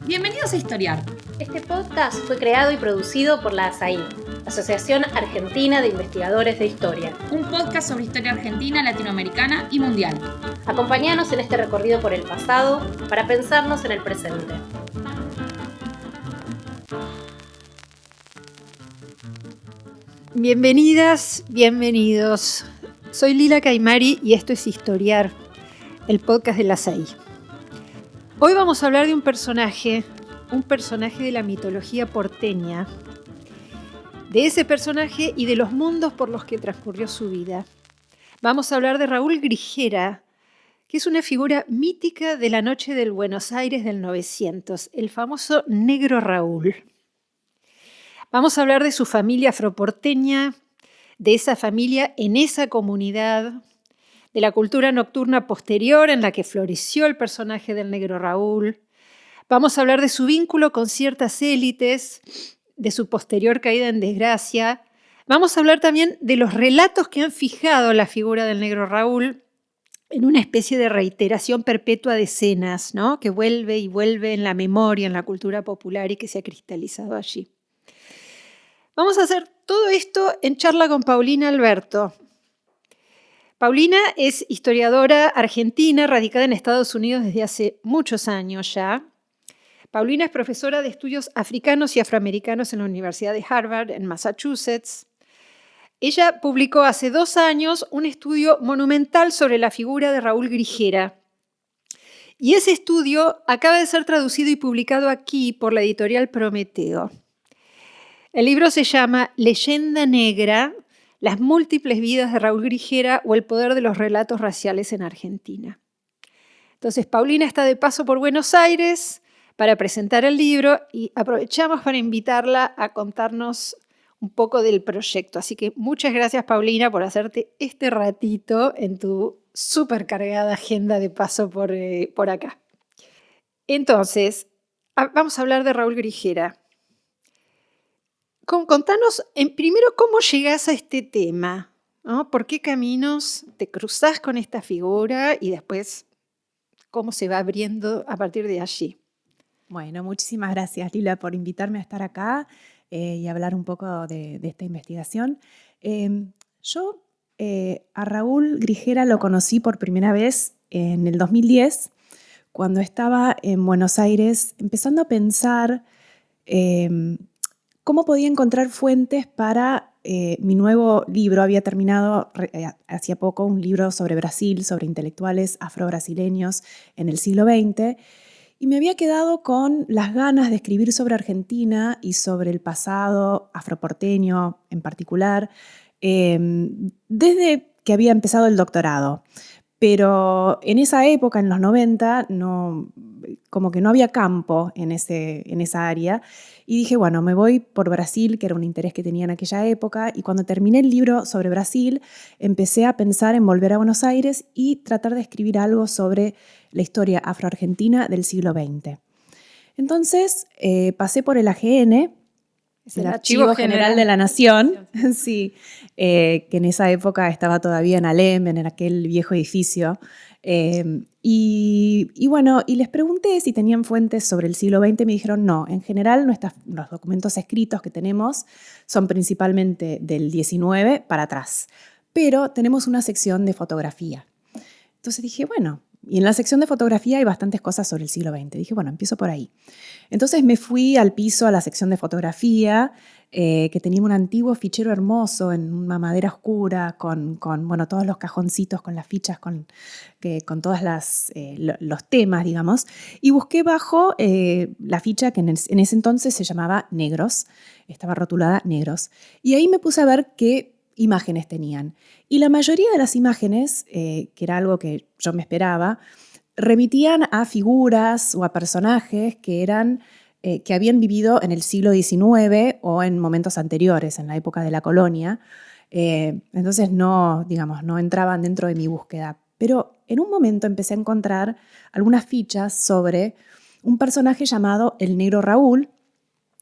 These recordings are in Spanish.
Bienvenidos a Historiar. Este podcast fue creado y producido por la ASAI, Asociación Argentina de Investigadores de Historia. Un podcast sobre historia argentina, latinoamericana y mundial. Acompáñanos en este recorrido por el pasado para pensarnos en el presente. Bienvenidas, bienvenidos. Soy Lila Caimari y esto es Historiar, el podcast de la ASAI. Hoy vamos a hablar de un personaje de la mitología porteña, de ese personaje y de los mundos por los que transcurrió su vida. Vamos a hablar de Raúl Grijera, que es una figura mítica de la noche del Buenos Aires del 900, el famoso Negro Raúl. Vamos a hablar de su familia afroporteña, de esa familia en esa comunidad, de la cultura nocturna posterior en la que floreció el personaje del Negro Raúl. Vamos a hablar de su vínculo con ciertas élites, de su posterior caída en desgracia. Vamos a hablar también de los relatos que han fijado la figura del Negro Raúl en una especie de reiteración perpetua de escenas, ¿no? Que vuelve y vuelve en la memoria, en la cultura popular y que se ha cristalizado allí. Vamos a hacer todo esto en charla con Paulina Alberto. Paulina es historiadora argentina, radicada en Estados Unidos desde hace muchos años ya. Paulina es profesora de estudios africanos y afroamericanos en la Universidad de Harvard, en Massachusetts. Ella publicó hace 2 años un estudio monumental sobre la figura de Raúl Grijera. Y ese estudio acaba de ser traducido y publicado aquí por la editorial Prometeo. El libro se llama Leyenda Negra: Las múltiples vidas de Raúl Grijera o el poder de los relatos raciales en Argentina. Entonces, Paulina está de paso por Buenos Aires para presentar el libro y aprovechamos para invitarla a contarnos un poco del proyecto. Así que muchas gracias, Paulina, por hacerte este ratito en tu súper cargada agenda de paso por acá. Entonces, vamos a hablar de Raúl Grijera. Contanos primero cómo llegás a este tema, ¿no? ¿Por qué caminos te cruzás con esta figura y después cómo se va abriendo a partir de allí? Bueno, muchísimas gracias, Lila, por invitarme a estar acá y hablar un poco de esta investigación. Yo a Raúl Grijera lo conocí por primera vez en el 2010, cuando estaba en Buenos Aires empezando a pensar cómo podía encontrar fuentes para mi nuevo libro. Había terminado hacía poco un libro sobre Brasil, sobre intelectuales afro-brasileños en el siglo XX, y me había quedado con las ganas de escribir sobre Argentina y sobre el pasado afroporteño en particular, desde que había empezado el doctorado. Pero en esa época, en los 90, como que no había campo en esa área. Y dije, bueno, me voy por Brasil, que era un interés que tenía en aquella época. Y cuando terminé el libro sobre Brasil, empecé a pensar en volver a Buenos Aires y tratar de escribir algo sobre la historia afroargentina del siglo XX. Entonces, pasé por el AGN, el Archivo General de la Nación, sí, que en esa época estaba todavía en Alem, en aquel viejo edificio. Y les pregunté si tenían fuentes sobre el siglo XX. Me dijeron no, en general los documentos escritos que tenemos son principalmente del XIX para atrás, pero tenemos una sección de fotografía. Entonces dije, bueno, y en la sección de fotografía hay bastantes cosas sobre el siglo XX. Dije, bueno, empiezo por ahí. Entonces me fui al piso, a la sección de fotografía, que tenía un antiguo fichero hermoso en una madera oscura, con todos los cajoncitos, con las fichas, con todos los temas, digamos. Y busqué bajo la ficha que en ese entonces se llamaba Negros, estaba rotulada Negros. Y ahí me puse a ver qué imágenes tenían. Y la mayoría de las imágenes, que era algo que yo me esperaba, remitían a figuras o a personajes que habían vivido en el siglo XIX o en momentos anteriores, en la época de la colonia. Entonces no entraban dentro de mi búsqueda. Pero en un momento empecé a encontrar algunas fichas sobre un personaje llamado el Negro Raúl,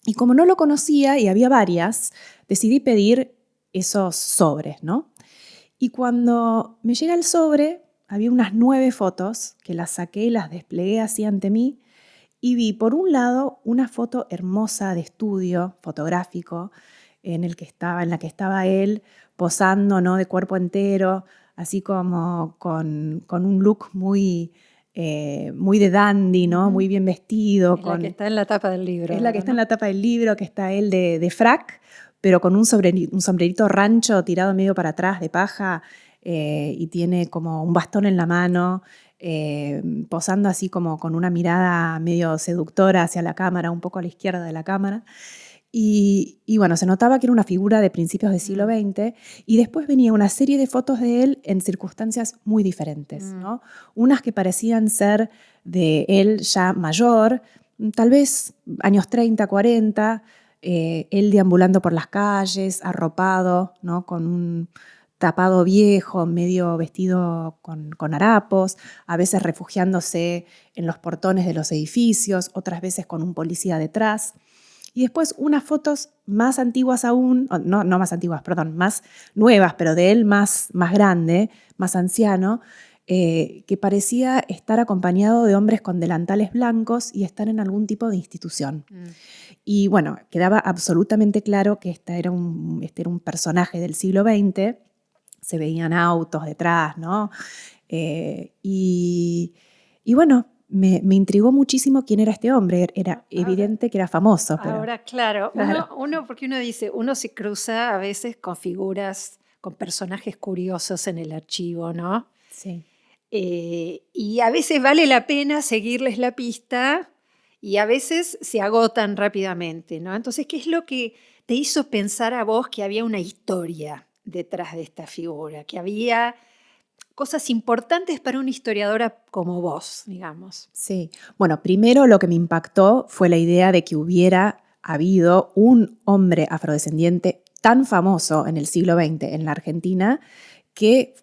y como no lo conocía y había varias, decidí pedir esos sobres, ¿no? Y cuando me llega el sobre, había unas 9 fotos que las saqué y las desplegué así ante mí, y vi por un lado una foto hermosa de estudio fotográfico en la que estaba él posando, ¿no? De cuerpo entero, así como con un look muy de dandy, ¿no? Muy bien vestido. Es la que está en la tapa del libro. Es la que está en la tapa del libro, que está él de frac, pero con un sombrerito rancho tirado medio para atrás de paja, y tiene como un bastón en la mano, posando así como con una mirada medio seductora hacia la cámara, un poco a la izquierda de la cámara. Y bueno, se notaba que era una figura de principios del siglo XX, y después venía una serie de fotos de él en circunstancias muy diferentes, ¿no? Unas que parecían ser de él ya mayor, tal vez años 30, 40, él deambulando por las calles, arropado, ¿no? Con un tapado viejo, medio vestido con harapos, a veces refugiándose en los portones de los edificios, otras veces con un policía detrás. Y después unas fotos más antiguas aún, no más antiguas, perdón, más nuevas, pero de él más grande, más anciano, que parecía estar acompañado de hombres con delantales blancos y estar en algún tipo de institución. Y bueno, quedaba absolutamente claro que este era un personaje del siglo XX, se veían autos detrás, ¿no? Y bueno, me intrigó muchísimo quién era este hombre. Era evidente que era famoso. Pero, ahora, claro. Porque uno dice, uno se cruza a veces con figuras, con personajes curiosos en el archivo, ¿no? Sí. Y a veces vale la pena seguirles la pista y a veces se agotan rápidamente, ¿no? Entonces, ¿qué es lo que te hizo pensar a vos que había una historia detrás de esta figura, que había cosas importantes para una historiadora como vos, digamos? Sí. Bueno, primero lo que me impactó fue la idea de que hubiera habido un hombre afrodescendiente tan famoso en el siglo XX en la Argentina que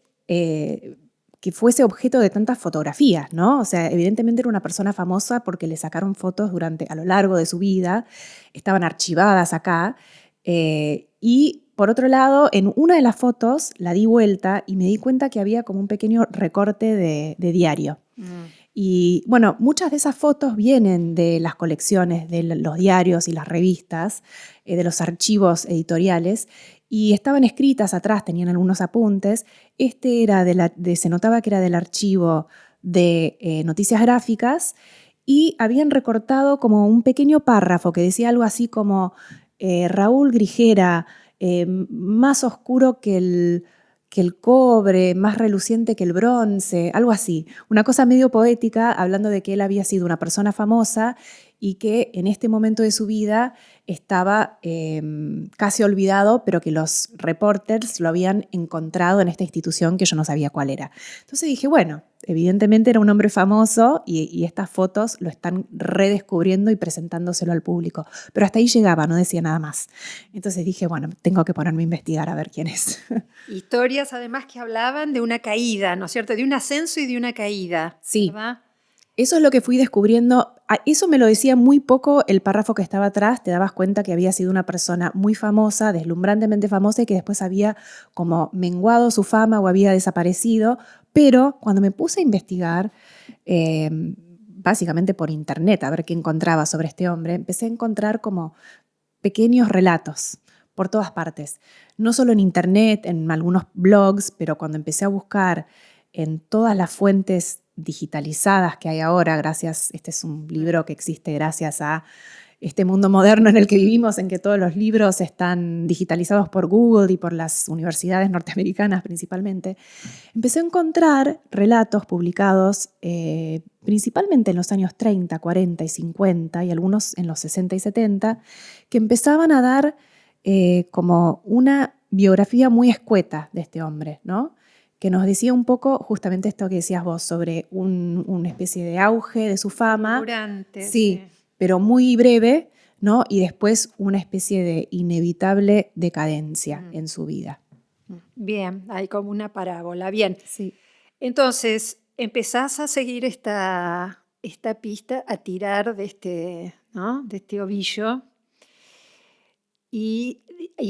fuese objeto de tantas fotografías, ¿no? O sea, evidentemente era una persona famosa porque le sacaron fotos a lo largo de su vida, estaban archivadas acá, y por otro lado, en una de las fotos la di vuelta y me di cuenta que había como un pequeño recorte de diario. Y bueno, muchas de esas fotos vienen de las colecciones, de los diarios y las revistas, de los archivos editoriales, y estaban escritas atrás, tenían algunos apuntes. Este era se notaba que era del archivo de Noticias Gráficas, y habían recortado como un pequeño párrafo que decía algo así como Raúl Grijera, más oscuro que el cobre, más reluciente que el bronce, algo así. Una cosa medio poética, hablando de que él había sido una persona famosa y que en este momento de su vida estaba casi olvidado, pero que los reporters lo habían encontrado en esta institución que yo no sabía cuál era. Entonces dije, bueno, evidentemente era un hombre famoso y estas fotos lo están redescubriendo y presentándoselo al público. Pero hasta ahí llegaba, no decía nada más. Entonces dije, bueno, tengo que ponerme a investigar a ver quién es. Historias además que hablaban de una caída, ¿no es cierto? De un ascenso y de una caída. Sí. ¿Verdad? Eso es lo que fui descubriendo. Eso me lo decía muy poco el párrafo que estaba atrás. Te dabas cuenta que había sido una persona muy famosa, deslumbrantemente famosa, y que después había como menguado su fama o había desaparecido. Pero cuando me puse a investigar, básicamente por internet, a ver qué encontraba sobre este hombre, empecé a encontrar como pequeños relatos por todas partes. No solo en internet, en algunos blogs, pero cuando empecé a buscar en todas las fuentes digitalizadas que hay ahora, este es un libro que existe gracias a este mundo moderno en el que vivimos, en que todos los libros están digitalizados por Google y por las universidades norteamericanas principalmente, empecé a encontrar relatos publicados principalmente en los años 30, 40 y 50 y algunos en los 60 y 70, que empezaban a dar como una biografía muy escueta de este hombre, ¿no? Que nos decía un poco justamente esto que decías vos, sobre una especie de auge de su fama. Durante, sí, pero muy breve, ¿no? Y después una especie de inevitable decadencia en su vida. Bien, hay como una parábola. Bien. Sí. Entonces, empezás a seguir esta pista, a tirar de este ovillo, y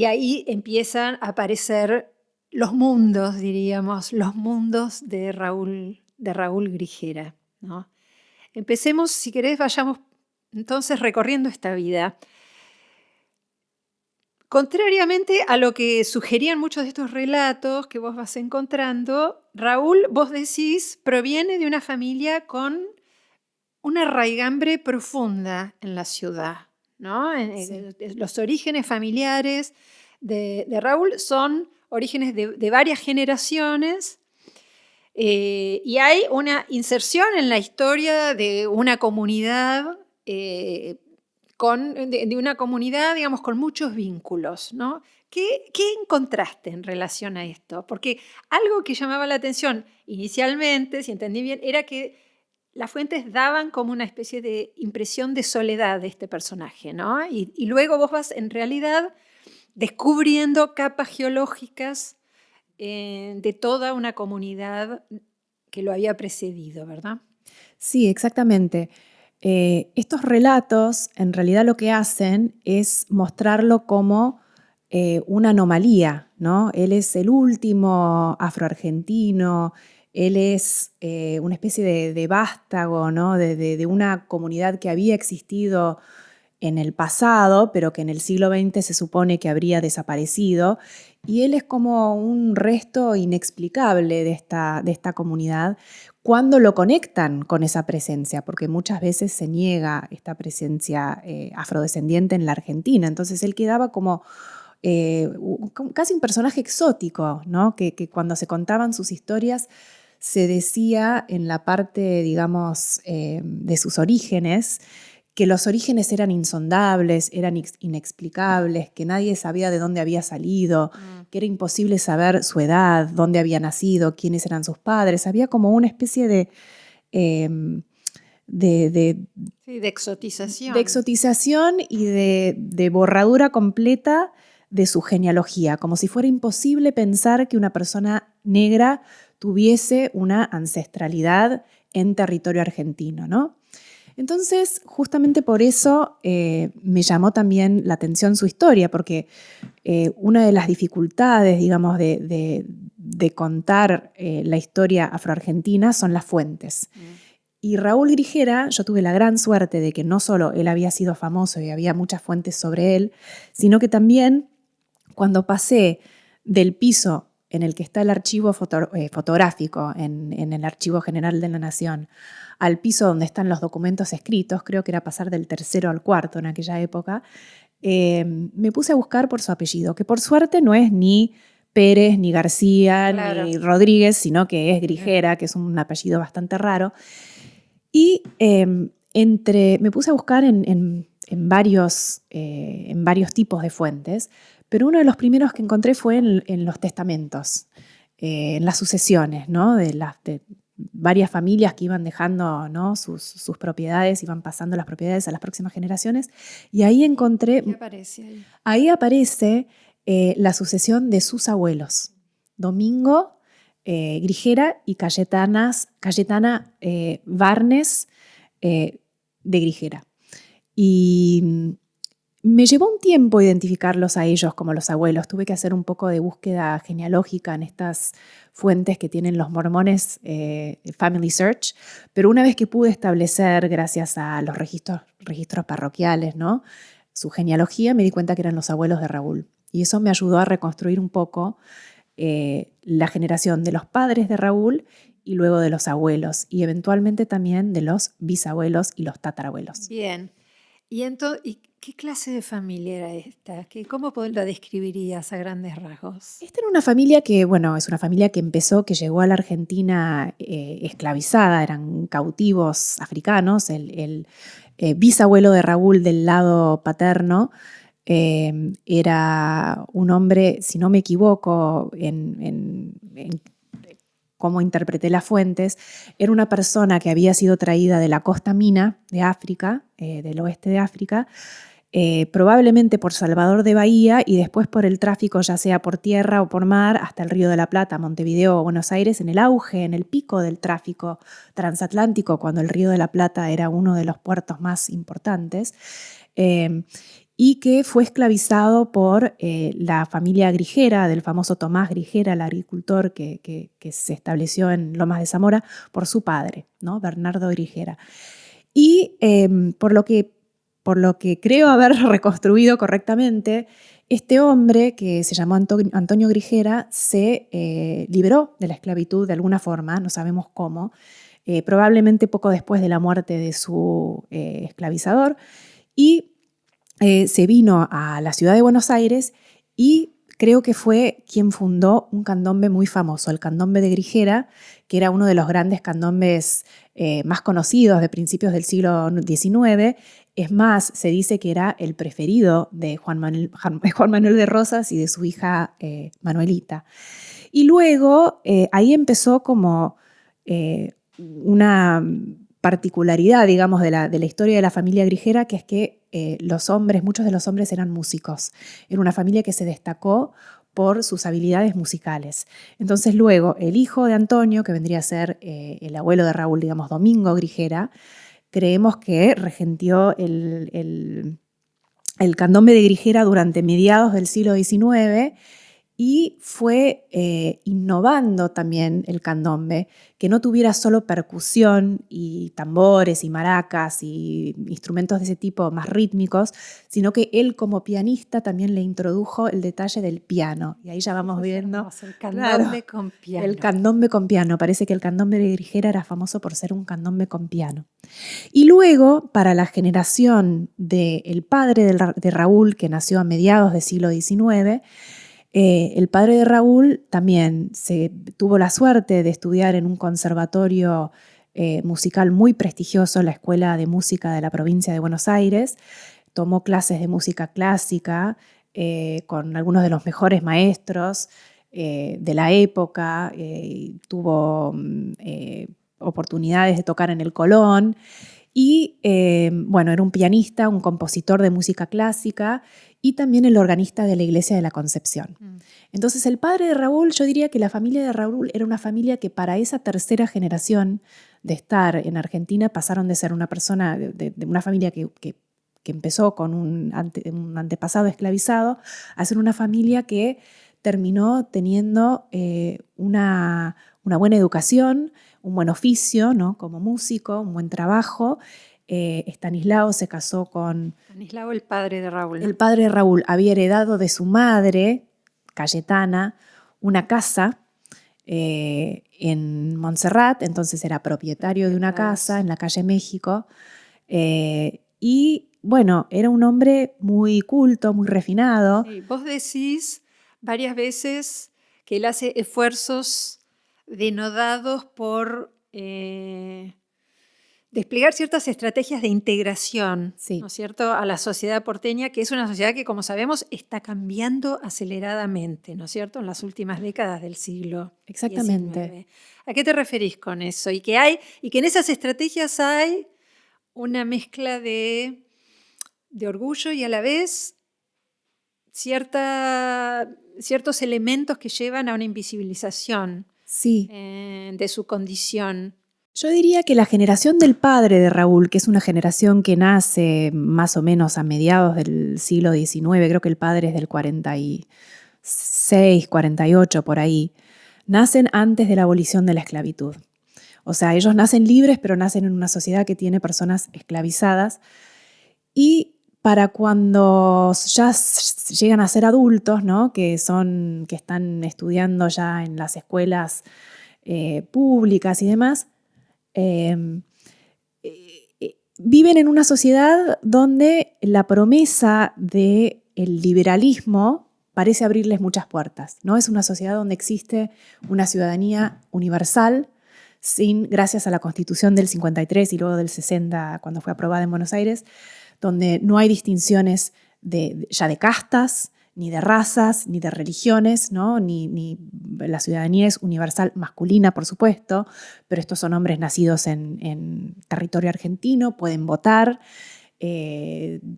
ahí empiezan a aparecer los mundos, diríamos, los mundos de Raúl Grijera, ¿no? Empecemos, si querés, vayamos entonces recorriendo esta vida, contrariamente a lo que sugerían muchos de estos relatos que vos vas encontrando, Raúl, vos decís, proviene de una familia con una raigambre profunda en la ciudad, ¿no? Los orígenes familiares de Raúl son orígenes de varias generaciones, y hay una inserción en la historia de una comunidad, de una comunidad, digamos, con muchos vínculos, ¿no? ¿Qué encontraste en relación a esto? Porque algo que llamaba la atención inicialmente, si entendí bien, era que las fuentes daban como una especie de impresión de soledad de este personaje, ¿no? Y luego vos vas en realidad descubriendo capas geológicas de toda una comunidad que lo había precedido, ¿verdad? Sí, exactamente. Estos relatos en realidad lo que hacen es mostrarlo como una anomalía, ¿no? Él es el último afroargentino, él es una especie de vástago, ¿no? De una comunidad que había existido en el pasado, pero que en el siglo XX se supone que habría desaparecido, y él es como un resto inexplicable de esta comunidad cuando lo conectan con esa presencia, porque muchas veces se niega esta presencia afrodescendiente en la Argentina. Entonces él quedaba como casi un personaje exótico, ¿no? Que cuando se contaban sus historias se decía en la parte, digamos, de sus orígenes, que los orígenes eran insondables, eran inexplicables, que nadie sabía de dónde había salido, que era imposible saber su edad, dónde había nacido, quiénes eran sus padres. Había como una especie de exotización. De exotización y de borradura completa de su genealogía, como si fuera imposible pensar que una persona negra tuviese una ancestralidad en territorio argentino, ¿no? Entonces, justamente por eso me llamó también la atención su historia, porque una de las dificultades, digamos, de contar la historia afroargentina son las fuentes. Y Raúl Grijera, yo tuve la gran suerte de que no solo él había sido famoso y había muchas fuentes sobre él, sino que también cuando pasé del piso en el que está el archivo fotográfico en el Archivo General de la Nación, al piso donde están los documentos escritos, creo que era pasar del tercero al cuarto en aquella época, me puse a buscar por su apellido, que por suerte no es ni Pérez, ni García, claro, ni Rodríguez, sino que es Grijera, que es un apellido bastante raro. Y me puse a buscar en varios tipos de fuentes, pero uno de los primeros que encontré fue en los testamentos, en las sucesiones, ¿no? de varias familias que iban dejando, ¿no? sus propiedades, iban pasando las propiedades a las próximas generaciones, y ahí encontré... ¿Qué aparece ahí? Ahí aparece la sucesión de sus abuelos, Domingo Grijera y Cayetana Barnes de Grijera. Y me llevó un tiempo identificarlos a ellos como los abuelos. Tuve que hacer un poco de búsqueda genealógica en estas fuentes que tienen los mormones, Family Search, pero una vez que pude establecer, gracias a los registros parroquiales, ¿no?, su genealogía, me di cuenta que eran los abuelos de Raúl. Y eso me ayudó a reconstruir un poco la generación de los padres de Raúl y luego de los abuelos, y eventualmente también de los bisabuelos y los tatarabuelos. Bien. ¿Y qué clase de familia era esta? ¿Cómo la describirías a grandes rasgos? Esta era una familia que, bueno, es una familia que llegó a la Argentina esclavizada, eran cautivos africanos. El bisabuelo de Raúl del lado paterno era un hombre, si no me equivoco, en cómo interpreté las fuentes, era una persona que había sido traída de la costa Mina de África, del oeste de África, probablemente por Salvador de Bahía y después por el tráfico, ya sea por tierra o por mar, hasta el Río de la Plata, Montevideo o Buenos Aires, en el auge, en el pico del tráfico transatlántico, cuando el Río de la Plata era uno de los puertos más importantes, y que fue esclavizado por la familia Grijera, del famoso Tomás Grijera, el agricultor que se estableció en Lomas de Zamora, por su padre, ¿no?, Bernardo Grijera. Y por lo que por lo que creo haber reconstruido correctamente, este hombre, que se llamó Antonio Grijera, se liberó de la esclavitud de alguna forma, no sabemos cómo, probablemente poco después de la muerte de su esclavizador, y se vino a la ciudad de Buenos Aires y creo que fue quien fundó un candombe muy famoso, el candombe de Grijera, que era uno de los grandes candombes más conocidos de principios del siglo XIX. Es más, se dice que era el preferido de Juan Manuel de Rosas y de su hija Manuelita. Y luego ahí empezó como una particularidad, digamos, de la historia de la familia Grijera, que es que muchos de los hombres eran músicos. Era una familia que se destacó por sus habilidades musicales. Entonces luego el hijo de Antonio, que vendría a ser el abuelo de Raúl, digamos, Domingo Grijera, creemos que regenteó el candombe de Grijera durante mediados del siglo XIX y fue innovando también el candombe, que no tuviera solo percusión y tambores y maracas y instrumentos de ese tipo más rítmicos, sino que él como pianista también le introdujo el detalle del piano. Y ahí ya vamos viendo el candombe con piano. El candombe con piano. Parece que el candombe de Grijera era famoso por ser un candombe con piano. Y luego, para la generación del padre de Raúl, que nació a mediados del siglo XIX, el padre de Raúl también tuvo la suerte de estudiar en un conservatorio musical muy prestigioso, la Escuela de Música de la provincia de Buenos Aires. Tomó clases de música clásica con algunos de los mejores maestros de la época. Tuvo oportunidades de tocar en el Colón. Y era un pianista, un compositor de música clásica y también el organista de la Iglesia de la Concepción. Entonces el padre de Raúl, yo diría que la familia de Raúl era una familia que para esa tercera generación de estar en Argentina pasaron de ser una persona, de una familia que empezó con un antepasado esclavizado, a ser una familia que terminó teniendo una buena educación, un buen oficio, ¿no? Como músico, un buen trabajo. Estanislao se casó con... Estanislao, el padre de Raúl, ¿no? El padre de Raúl había heredado de su madre, Cayetana, una casa en Montserrat, entonces era propietario de una casa en la calle México. Y bueno, era un hombre muy culto, muy refinado. Sí, vos decís varias veces que él hace esfuerzos denodados por desplegar ciertas estrategias de integración, sí, ¿no es cierto?, a la sociedad porteña, que es una sociedad que, como sabemos, está cambiando aceleradamente, ¿no es cierto?, en las últimas décadas del siglo Exactamente. XIX. ¿A qué te referís con eso? Y que en esas estrategias hay una mezcla de orgullo y a la vez ciertos elementos que llevan a una invisibilización sí. De su condición. Yo diría que la generación del padre de Raúl, que es una generación que nace más o menos a mediados del siglo XIX, creo que el padre es del 46, 48, por ahí, nacen antes de la abolición de la esclavitud. O sea, ellos nacen libres, pero nacen en una sociedad que tiene personas esclavizadas. Y para cuando ya llegan a ser adultos, ¿no? que están estudiando ya en las escuelas públicas y demás, viven en una sociedad donde la promesa del liberalismo parece abrirles muchas puertas, ¿no? Es una sociedad donde existe una ciudadanía universal, gracias a la Constitución del 53 y luego del 60, cuando fue aprobada en Buenos Aires, donde no hay distinciones ya de castas, ni de razas, ni de religiones, ¿no? Ni la ciudadanía es universal masculina, por supuesto, pero estos son hombres nacidos en territorio argentino, pueden votar,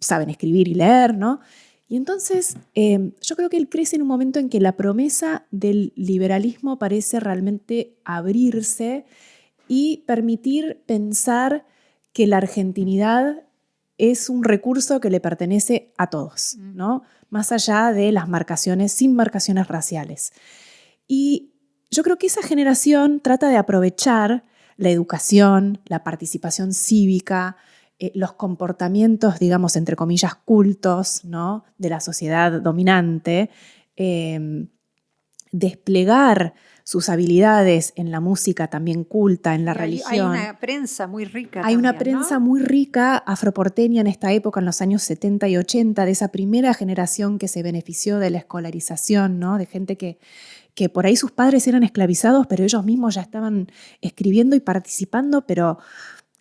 saben escribir y leer, ¿no? Y entonces yo creo que él crece en un momento en que la promesa del liberalismo parece realmente abrirse y permitir pensar que la argentinidad es un recurso que le pertenece a todos, ¿no? Más allá de las marcaciones, sin marcaciones raciales. Y yo creo que esa generación trata de aprovechar la educación, la participación cívica, los comportamientos, digamos, entre comillas, cultos, ¿no?, de la sociedad dominante, desplegar sus habilidades en la música también culta, en la religión. Hay una prensa muy rica. Hay una también, prensa ¿no? muy rica afroporteña en esta época, en los años 70 y 80, de esa primera generación que se benefició de la escolarización, ¿no?, de gente que por ahí sus padres eran esclavizados, pero ellos mismos ya estaban escribiendo y participando, pero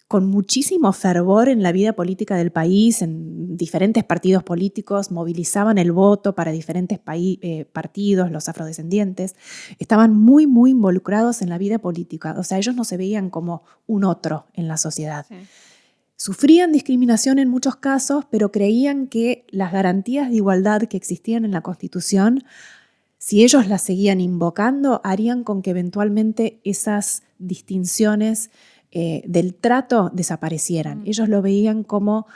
con muchísimo fervor en la vida política del país, en diferentes partidos políticos, movilizaban el voto para diferentes partidos, los afrodescendientes, estaban muy, muy involucrados en la vida política, o sea, ellos no se veían como un otro en la sociedad. Sí. Sufrían discriminación en muchos casos, pero creían que las garantías de igualdad que existían en la Constitución, si ellos las seguían invocando, harían con que eventualmente esas distinciones del trato desaparecieran. Ellos lo veían como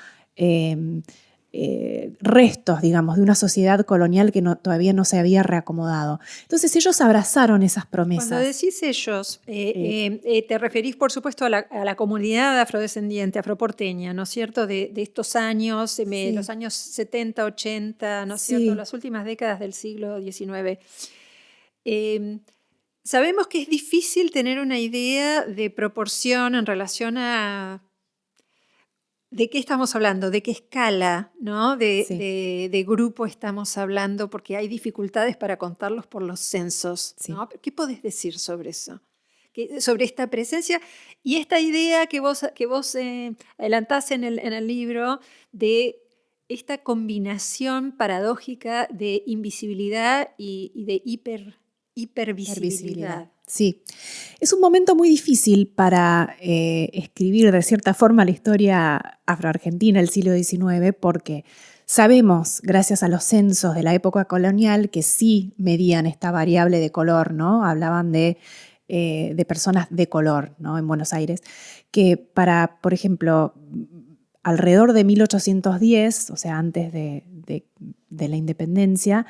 restos, digamos, de una sociedad colonial que todavía no se había reacomodado. Entonces ellos abrazaron esas promesas. Cuando decís ellos, te referís, por supuesto, a la comunidad afrodescendiente, afroporteña, ¿no es cierto?, de estos años, Sí. los años 70, 80, ¿no es Sí. cierto?, las últimas décadas del siglo XIX. Sabemos que es difícil tener una idea de proporción en relación a de qué estamos hablando, de qué escala, ¿no?, de grupo estamos hablando, porque hay dificultades para contarlos por los censos, ¿no? ¿Qué podés decir sobre eso? Sobre esta presencia y esta idea que vos adelantás en el libro de esta combinación paradójica de invisibilidad y de hipervisibilidad. Sí, es un momento muy difícil para escribir de cierta forma la historia afroargentina del siglo XIX, porque sabemos, gracias a los censos de la época colonial, que sí medían esta variable de color, ¿no? Hablaban de personas de color, ¿no?, en Buenos Aires, que para, por ejemplo, alrededor de 1810, o sea, antes de la independencia,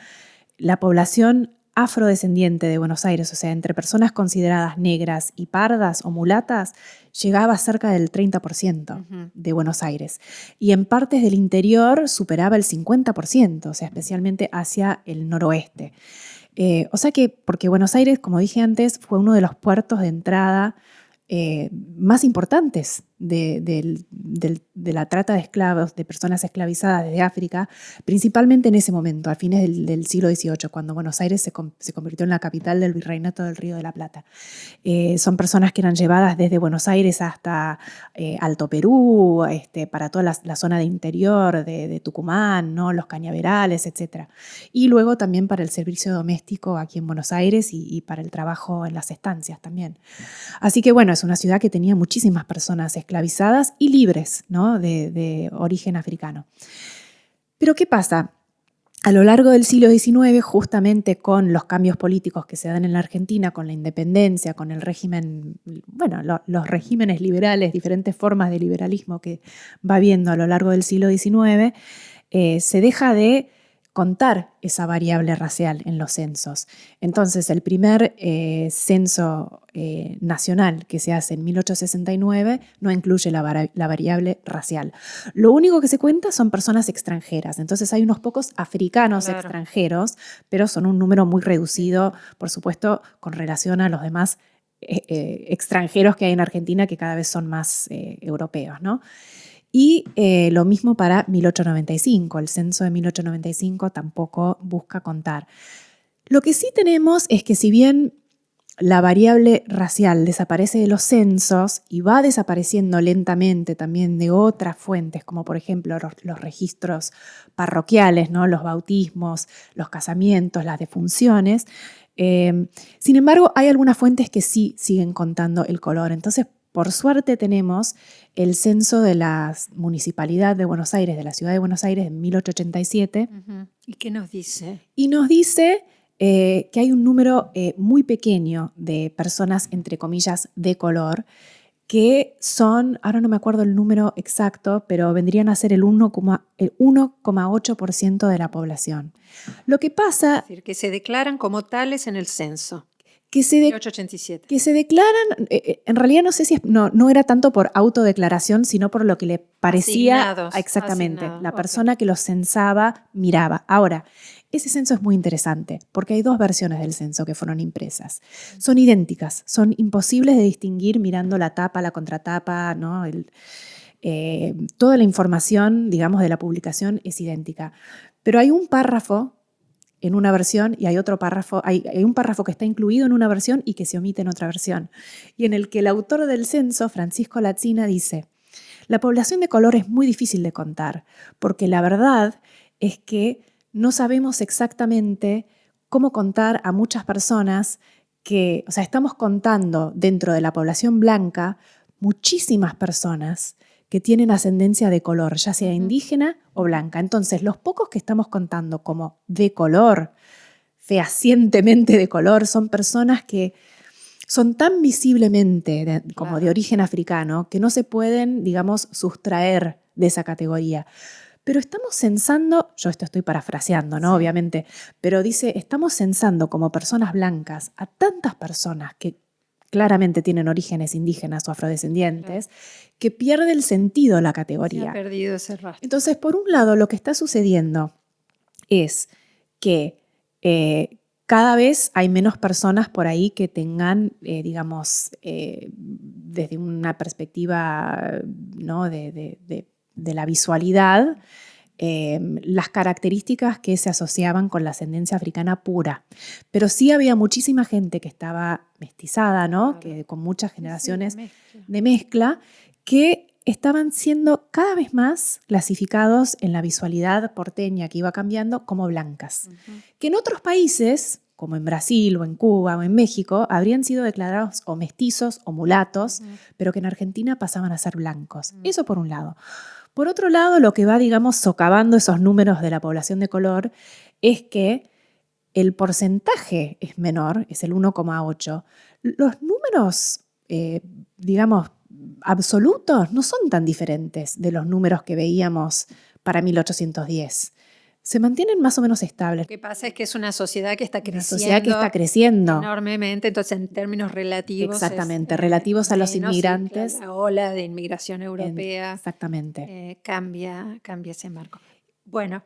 la población afrodescendiente de Buenos Aires, o sea, entre personas consideradas negras y pardas o mulatas, llegaba a cerca del 30% de Buenos Aires. Y en partes del interior superaba el 50%, o sea, especialmente hacia el noroeste. O sea que, porque Buenos Aires, como dije antes, fue uno de los puertos de entrada más importantes de la trata de esclavos, de personas esclavizadas desde África, principalmente en ese momento, a fines del siglo XVIII, cuando Buenos Aires se convirtió en la capital del Virreinato del Río de la Plata. Son personas que eran llevadas desde Buenos Aires hasta Alto Perú, para toda la zona de interior de Tucumán, ¿no?, los cañaverales, etc. Y luego también para el servicio doméstico aquí en Buenos Aires y para el trabajo en las estancias también. Así que bueno, es una ciudad que tenía muchísimas personas esclavizadas y libres, ¿no?, de origen africano. Pero ¿qué pasa? A lo largo del siglo XIX, justamente con los cambios políticos que se dan en la Argentina, con la independencia, con el régimen, bueno, los regímenes liberales, diferentes formas de liberalismo que va habiendo a lo largo del siglo XIX, se deja de contar esa variable racial en los censos. Entonces, el primer censo nacional que se hace en 1869 no incluye la variable racial. Lo único que se cuenta son personas extranjeras. Entonces, hay unos pocos africanos extranjeros, pero son un número muy reducido, por supuesto, con relación a los demás extranjeros que hay en Argentina, que cada vez son más europeos, ¿no? Y lo mismo para 1895, el censo de 1895 tampoco busca contar. Lo que sí tenemos es que si bien la variable racial desaparece de los censos y va desapareciendo lentamente también de otras fuentes, como por ejemplo los registros parroquiales, ¿no?, los bautismos, los casamientos, las defunciones, sin embargo hay algunas fuentes que sí siguen contando el color. Entonces, por suerte tenemos el censo de la Municipalidad de Buenos Aires, de la Ciudad de Buenos Aires, en 1887. ¿Y qué nos dice? Y nos dice que hay un número muy pequeño de personas, entre comillas, de color, que son, ahora no me acuerdo el número exacto, pero vendrían a ser el 1,8% de la población. Lo que pasa... Es decir, que se declaran como tales en el censo. que se, 1887. que se declaran, en realidad no sé si no era tanto por autodeclaración, sino por lo que le parecía exactamente. La persona que los censaba miraba. Ahora, ese censo es muy interesante porque hay 2 versiones del censo que fueron impresas. Son idénticas, son imposibles de distinguir mirando la tapa, la contratapa, ¿no? Toda la información, digamos, de la publicación es idéntica. Pero hay un párrafo en una versión y hay otro párrafo, hay un párrafo que está incluido en una versión y que se omite en otra versión, y en el que el autor del censo, Francisco Lazzina, dice: la población de color es muy difícil de contar, porque la verdad es que no sabemos exactamente cómo contar a muchas personas que, o sea, estamos contando dentro de la población blanca muchísimas personas que tienen ascendencia de color, ya sea indígena o blanca. Entonces, los pocos que estamos contando como de color, fehacientemente de color, son personas que son tan visiblemente como de origen africano que no se pueden, digamos, sustraer de esa categoría. Pero estamos censando, yo esto estoy parafraseando, ¿no? Sí. Obviamente, pero dice, estamos censando como personas blancas a tantas personas que claramente tienen orígenes indígenas o afrodescendientes, que pierde el sentido la categoría. Se ha perdido ese rastro. Entonces, por un lado, lo que está sucediendo es que cada vez hay menos personas por ahí que tengan, digamos, desde una perspectiva, ¿no? de la visualidad, las características que se asociaban con la ascendencia africana pura. Pero sí había muchísima gente que estaba mestizada, ¿no? Claro. Que con muchas generaciones de mezcla, que estaban siendo cada vez más clasificados en la visualidad porteña que iba cambiando como blancas. Que en otros países, como en Brasil o en Cuba o en México, habrían sido declarados o mestizos o mulatos, pero que en Argentina pasaban a ser blancos. Eso por un lado. Por otro lado, lo que va, digamos, socavando esos números de la población de color es que el porcentaje es menor, es el 1,8. Los números, digamos, absolutos no son tan diferentes de los números que veíamos para 1810. Se mantienen más o menos estables. Lo que pasa es que es una sociedad que está creciendo. Una sociedad que está creciendo enormemente, entonces en términos relativos. Exactamente, relativos a los inmigrantes. La ola de inmigración europea. Exactamente. Cambia ese marco. Bueno,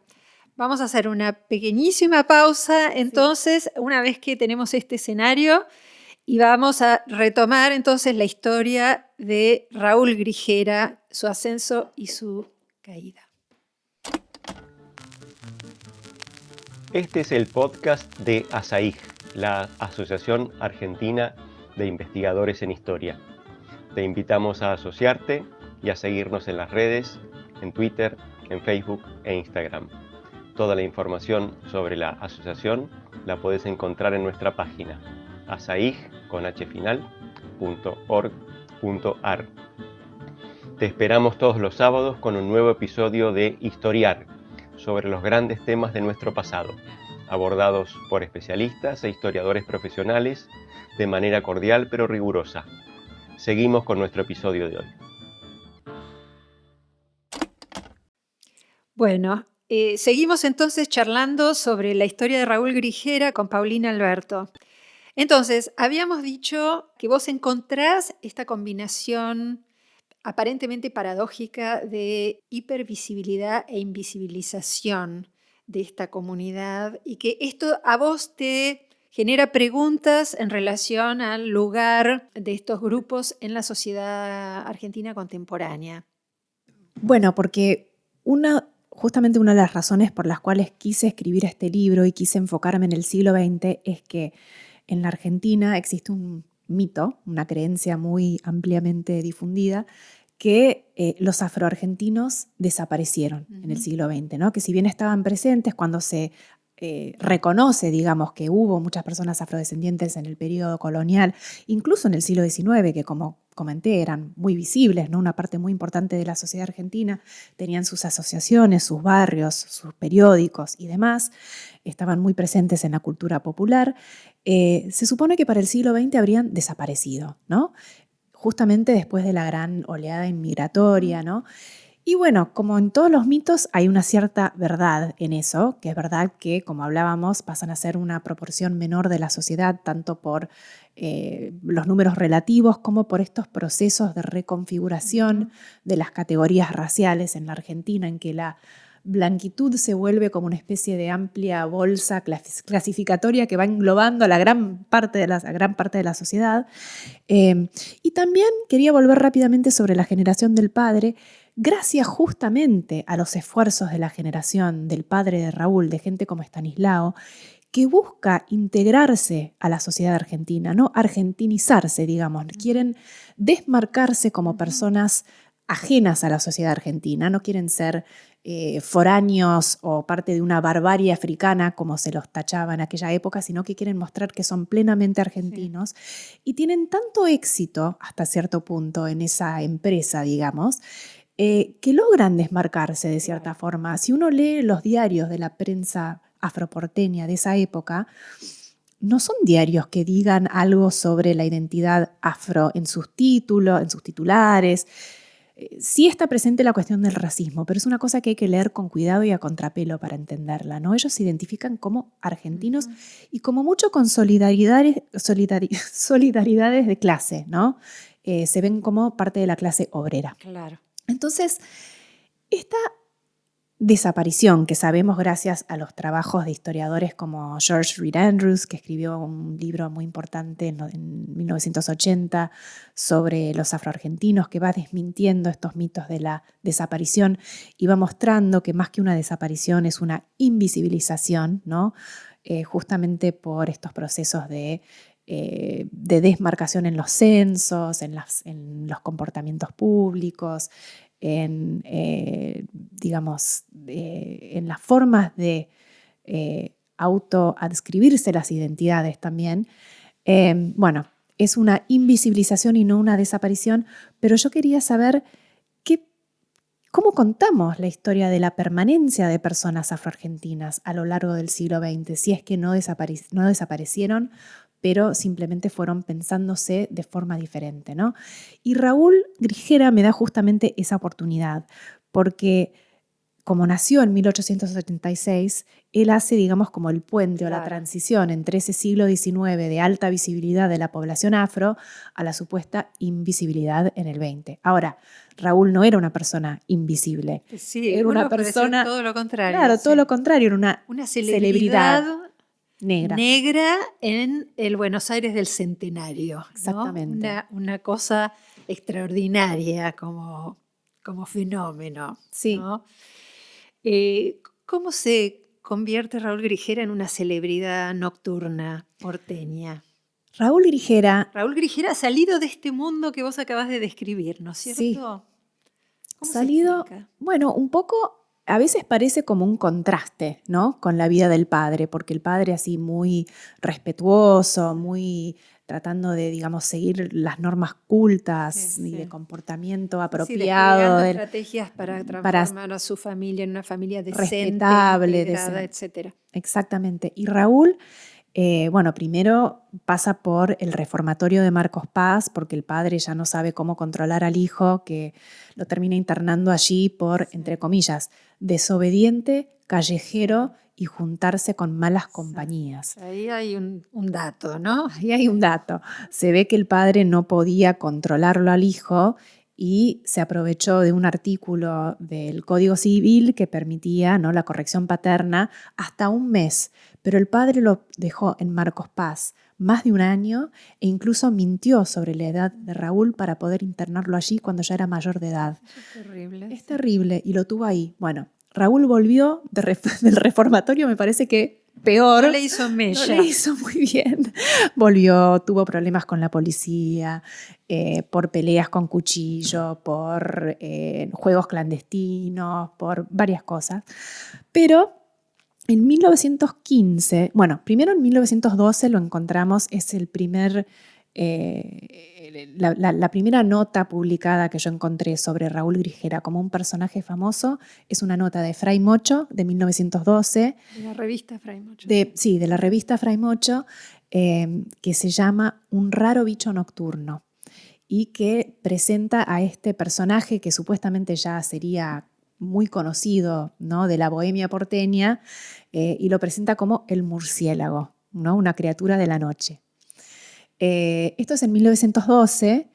vamos a hacer una pequeñísima pausa. Entonces, una vez que tenemos este escenario, y vamos a retomar entonces la historia de Raúl Grijera, su ascenso y su caída. Este es el podcast de ASAIG, la Asociación Argentina de Investigadores en Historia. Te invitamos a asociarte y a seguirnos en las redes, en Twitter, en Facebook e Instagram. Toda la información sobre la asociación la puedes encontrar en nuestra página asaig.org.ar. Te esperamos todos los sábados con un nuevo episodio de Historiar, sobre los grandes temas de nuestro pasado, abordados por especialistas e historiadores profesionales de manera cordial pero rigurosa. Seguimos con nuestro episodio de hoy. Bueno, seguimos entonces charlando sobre la historia de Raúl Grijera con Paulina Alberto. Entonces, habíamos dicho que vos encontrás esta combinación aparentemente paradójica de hipervisibilidad e invisibilización de esta comunidad y que esto a vos te genera preguntas en relación al lugar de estos grupos en la sociedad argentina contemporánea. Bueno, porque justamente una de las razones por las cuales quise escribir este libro y quise enfocarme en el siglo XX es que en la Argentina existe un mito, una creencia muy ampliamente difundida, que los afroargentinos desaparecieron en el siglo XX, ¿no? Que si bien estaban presentes cuando se reconoce, digamos, que hubo muchas personas afrodescendientes en el periodo colonial, incluso en el siglo XIX, que como comenté eran muy visibles, ¿no? Una parte muy importante de la sociedad argentina, tenían sus asociaciones, sus barrios, sus periódicos y demás, estaban muy presentes en la cultura popular. Se supone que para el siglo XX habrían desaparecido, ¿no? Justamente después de la gran oleada inmigratoria, ¿no? Y bueno, como en todos los mitos hay una cierta verdad en eso, que es verdad que, como hablábamos, pasan a ser una proporción menor de la sociedad, tanto por los números relativos como por estos procesos de reconfiguración de las categorías raciales en la Argentina, en que la blanquitud se vuelve como una especie de amplia bolsa clasificatoria que va englobando a la gran parte de la sociedad. Y también quería volver rápidamente sobre la generación del padre, gracias justamente a los esfuerzos de la generación del padre de Raúl, de gente como Estanislao, que busca integrarse a la sociedad argentina, no argentinizarse, digamos. Quieren desmarcarse como personas ajenas a la sociedad argentina, no quieren ser foráneos o parte de una barbarie africana como se los tachaba en aquella época, sino que quieren mostrar que son plenamente argentinos y tienen tanto éxito hasta cierto punto en esa empresa, digamos, que logran desmarcarse de cierta forma. Si uno lee los diarios de la prensa afroporteña de esa época, no son diarios que digan algo sobre la identidad afro en sus títulos, en sus titulares. Sí está presente la cuestión del racismo, pero es una cosa que hay que leer con cuidado y a contrapelo para entenderla, ¿no? Ellos se identifican como argentinos y como mucho con solidaridades de clase, ¿no? Se ven como parte de la clase obrera. Claro. Entonces, esta desaparición que sabemos gracias a los trabajos de historiadores como George Reed Andrews, que escribió un libro muy importante en 1980 sobre los afroargentinos, que va desmintiendo estos mitos de la desaparición y va mostrando que más que una desaparición es una invisibilización, ¿no? Justamente por estos procesos de desmarcación en los censos, en los comportamientos públicos, en las formas de autoadscribirse las identidades también. Bueno, es una invisibilización y no una desaparición, pero yo quería saber cómo contamos la historia de la permanencia de personas afroargentinas a lo largo del siglo XX, si es que no desaparecieron, pero simplemente fueron pensándose de forma diferente, ¿no? Y Raúl Grijera me da justamente esa oportunidad, porque como nació en 1876, él hace, digamos, como el puente o la transición entre ese siglo XIX de alta visibilidad de la población afro a la supuesta invisibilidad en el XX. Ahora, Raúl no era una persona invisible. Sí, era una persona... todo lo contrario. Claro, todo lo contrario, era una celebridad negra en el Buenos Aires del Centenario. Exactamente. ¿No? Una cosa extraordinaria como fenómeno. Sí. ¿No? ¿Cómo se convierte Raúl Grijera en una celebridad nocturna porteña? Raúl Grijera ha salido de este mundo que vos acabas de describir, ¿no es cierto? Sí. ¿Cómo Salido, se explica? bueno, un poco... A veces parece como un contraste, ¿no? Con la vida del padre, porque el padre así muy respetuoso, muy tratando de, digamos, seguir las normas cultas y de comportamiento apropiado. Sí, estrategias para transformar a su familia en una familia decente, respetable, integrada, etc. Exactamente. Y Raúl, primero pasa por el reformatorio de Marcos Paz, porque el padre ya no sabe cómo controlar al hijo, que lo termina internando allí por, entre comillas, desobediente, callejero y juntarse con malas compañías. Ahí hay un dato, ¿no? Ahí hay un dato. Se ve que el padre no podía controlarlo al hijo y se aprovechó de un artículo del Código Civil que permitía, ¿no?, la corrección paterna hasta un mes, pero el padre lo dejó en Marcos Paz más de un año e incluso mintió sobre la edad de Raúl para poder internarlo allí cuando ya era mayor de edad. Es terrible. Es terrible y lo tuvo ahí. Bueno, Raúl volvió del reformatorio, me parece que peor. No le hizo mella. No le hizo muy bien. Volvió, tuvo problemas con la policía, por peleas con cuchillo, por juegos clandestinos, por varias cosas. Pero en 1915, primero en 1912 lo encontramos, es el primer... la primera nota publicada que yo encontré sobre Raúl Grijera como un personaje famoso es una nota de Fray Mocho de 1912. De la revista Fray Mocho. Sí, de la revista Fray Mocho, que se llama Un raro bicho nocturno. y que presenta a este personaje que supuestamente ya sería muy conocido, ¿no?, de la bohemia porteña, y lo presenta como el murciélago, ¿no?, una criatura de la noche. Esto es en 1912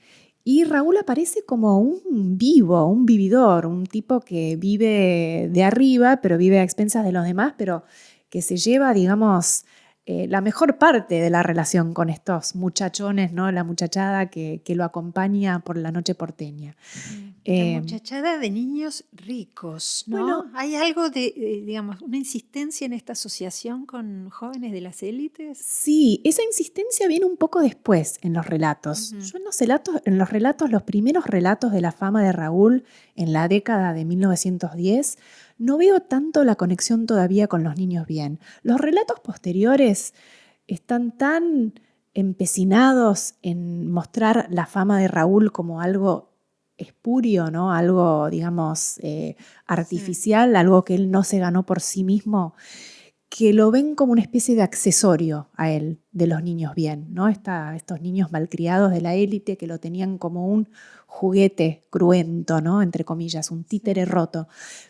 y Raúl aparece como un vivo, un vividor, un tipo que vive de arriba, pero vive a expensas de los demás, pero que se lleva, digamos, la mejor parte de la relación con estos muchachones, ¿no?, la muchachada que lo acompaña por la noche porteña. La muchachada de niños ricos, ¿no? Bueno, ¿Hay algo de, digamos, una insistencia en esta asociación con jóvenes de las élites? sí, esa insistencia viene un poco después en los relatos. Yo en los relatos, los primeros relatos de la fama de Raúl en la década de 1910, no veo tanto la conexión todavía con los niños bien. Los relatos posteriores están tan empecinados en mostrar la fama de Raúl como algo espurio, ¿no?, algo, digamos, artificial, algo que él no se ganó por sí mismo, que lo ven como una especie de accesorio a él, de los niños bien, ¿no? Estos niños malcriados de la élite que lo tenían como un juguete cruento, ¿no?, entre comillas, un títere roto.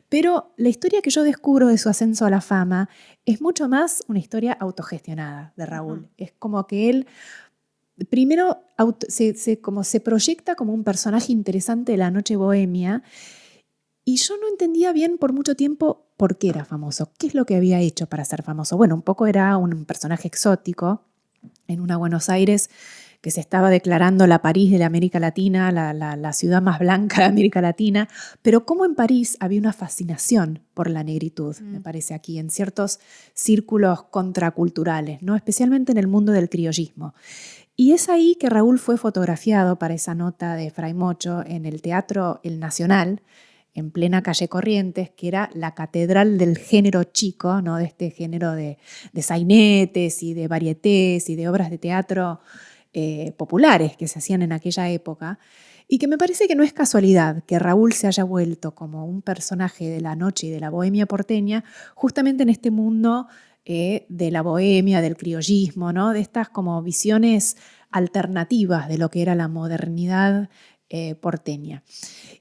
Pero la historia que yo descubro de su ascenso a la fama es mucho más una historia autogestionada de Raúl. Es como que él primero como se proyecta como un personaje interesante de la noche bohemia, y yo no entendía bien por mucho tiempo por qué era famoso, qué es lo que había hecho para ser famoso. Bueno, un poco era un personaje exótico en una Buenos Aires que se estaba declarando la París de la América Latina, la ciudad más blanca de América Latina, pero como en París había una fascinación por la negritud, me parece aquí, en ciertos círculos contraculturales, ¿no?, especialmente en el mundo del criollismo. Y es ahí que Raúl fue fotografiado para esa nota de Fray Mocho en el Teatro El Nacional, en plena calle Corrientes, que era la catedral del género chico, ¿no?, de este género de sainetes y de varietés y de obras de teatro populares que se hacían en aquella época, y que me parece que no es casualidad que Raúl se haya vuelto como un personaje de la noche y de la bohemia porteña justamente en este mundo de la bohemia, del criollismo, ¿no?, de estas como visiones alternativas de lo que era la modernidad porteña.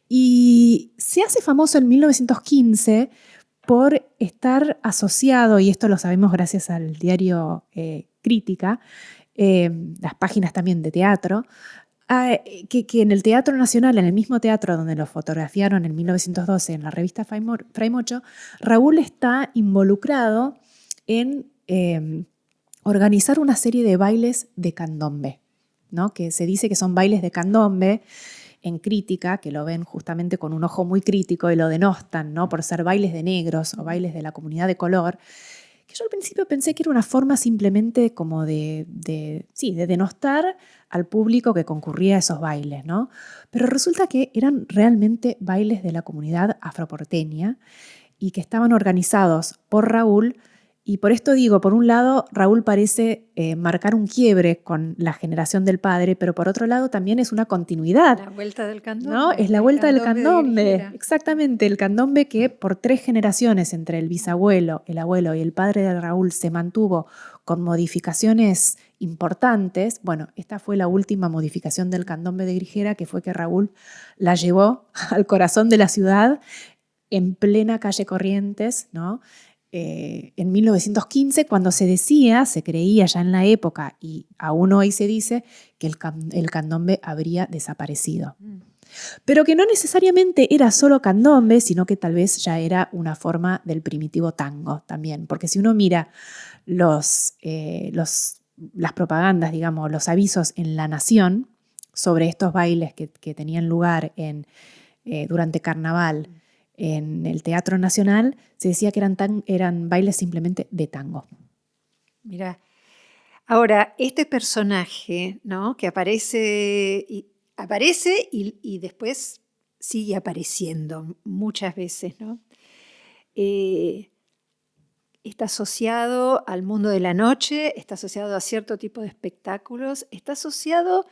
Y se hace famoso en 1915 por estar asociado, y esto lo sabemos gracias al diario Crítica, las páginas también de teatro, que en el Teatro Nacional, en el mismo teatro donde lo fotografiaron en 1912 en la revista Fray Mocho, Raúl está involucrado en organizar una serie de bailes de candombe, ¿no?, que se dice que son bailes de candombe en Crítica, que lo ven justamente con un ojo muy crítico y lo denostan, ¿no?, por ser bailes de negros o bailes de la comunidad de color, que yo al principio pensé que era una forma simplemente como de denostar al público que concurría a esos bailes, ¿no? Pero resulta que eran realmente bailes de la comunidad afroporteña y que estaban organizados por Raúl. Y por esto digo, por un lado, Raúl parece marcar un quiebre con la generación del padre, pero por otro lado también es una continuidad. La vuelta del candombe. ¿No? Es la vuelta del candombe. De Exactamente, el candombe que por 3 generaciones entre el bisabuelo, el abuelo y el padre de Raúl se mantuvo con modificaciones importantes. Bueno, esta fue la última modificación del candombe de Grigera, que fue que Raúl la llevó al corazón de la ciudad en plena calle Corrientes, ¿no?, en 1915, cuando se creía ya en la época, y aún hoy se dice, que el candombe habría desaparecido. Pero que no necesariamente era solo candombe, sino que tal vez ya era una forma del primitivo tango también. Porque si uno mira las propagandas, digamos, los avisos en La Nación sobre estos bailes que tenían lugar durante Carnaval, en el Teatro Nacional, se decía que eran bailes simplemente de tango. Mira, ahora, este personaje, ¿no?, que aparece y después sigue apareciendo muchas veces, ¿no? Está asociado al mundo de la noche, está asociado a cierto tipo de espectáculos, está asociado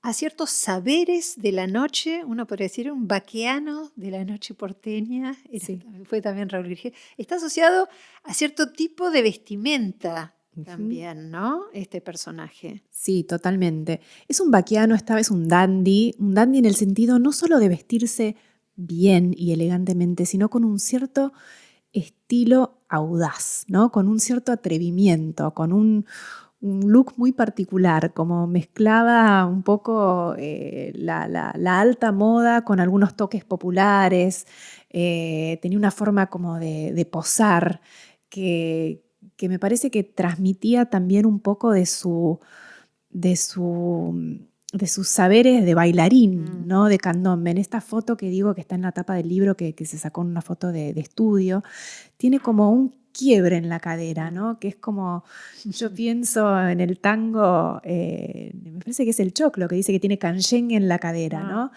a ciertos saberes de la noche, uno podría decir un vaqueano de la noche porteña, Sí. Fue también Raúl Grigera, está asociado a cierto tipo de vestimenta también, ¿no? Este personaje. Sí, totalmente. Es un vaquiano, esta vez un dandy en el sentido no solo de vestirse bien y elegantemente, sino con un cierto estilo audaz, ¿no? Con un cierto atrevimiento, con un look muy particular, como mezclaba un poco la alta moda con algunos toques populares, tenía una forma como de posar que me parece que transmitía también un poco de sus saberes de bailarín, ¿no? De candombe. En esta foto que digo que está en la tapa del libro, que se sacó en una foto de estudio, tiene como un quiebre en la cadera, ¿no? Que es como, yo pienso en el tango, me parece que es el choclo, que dice que tiene canyengue en la cadera, ¿no?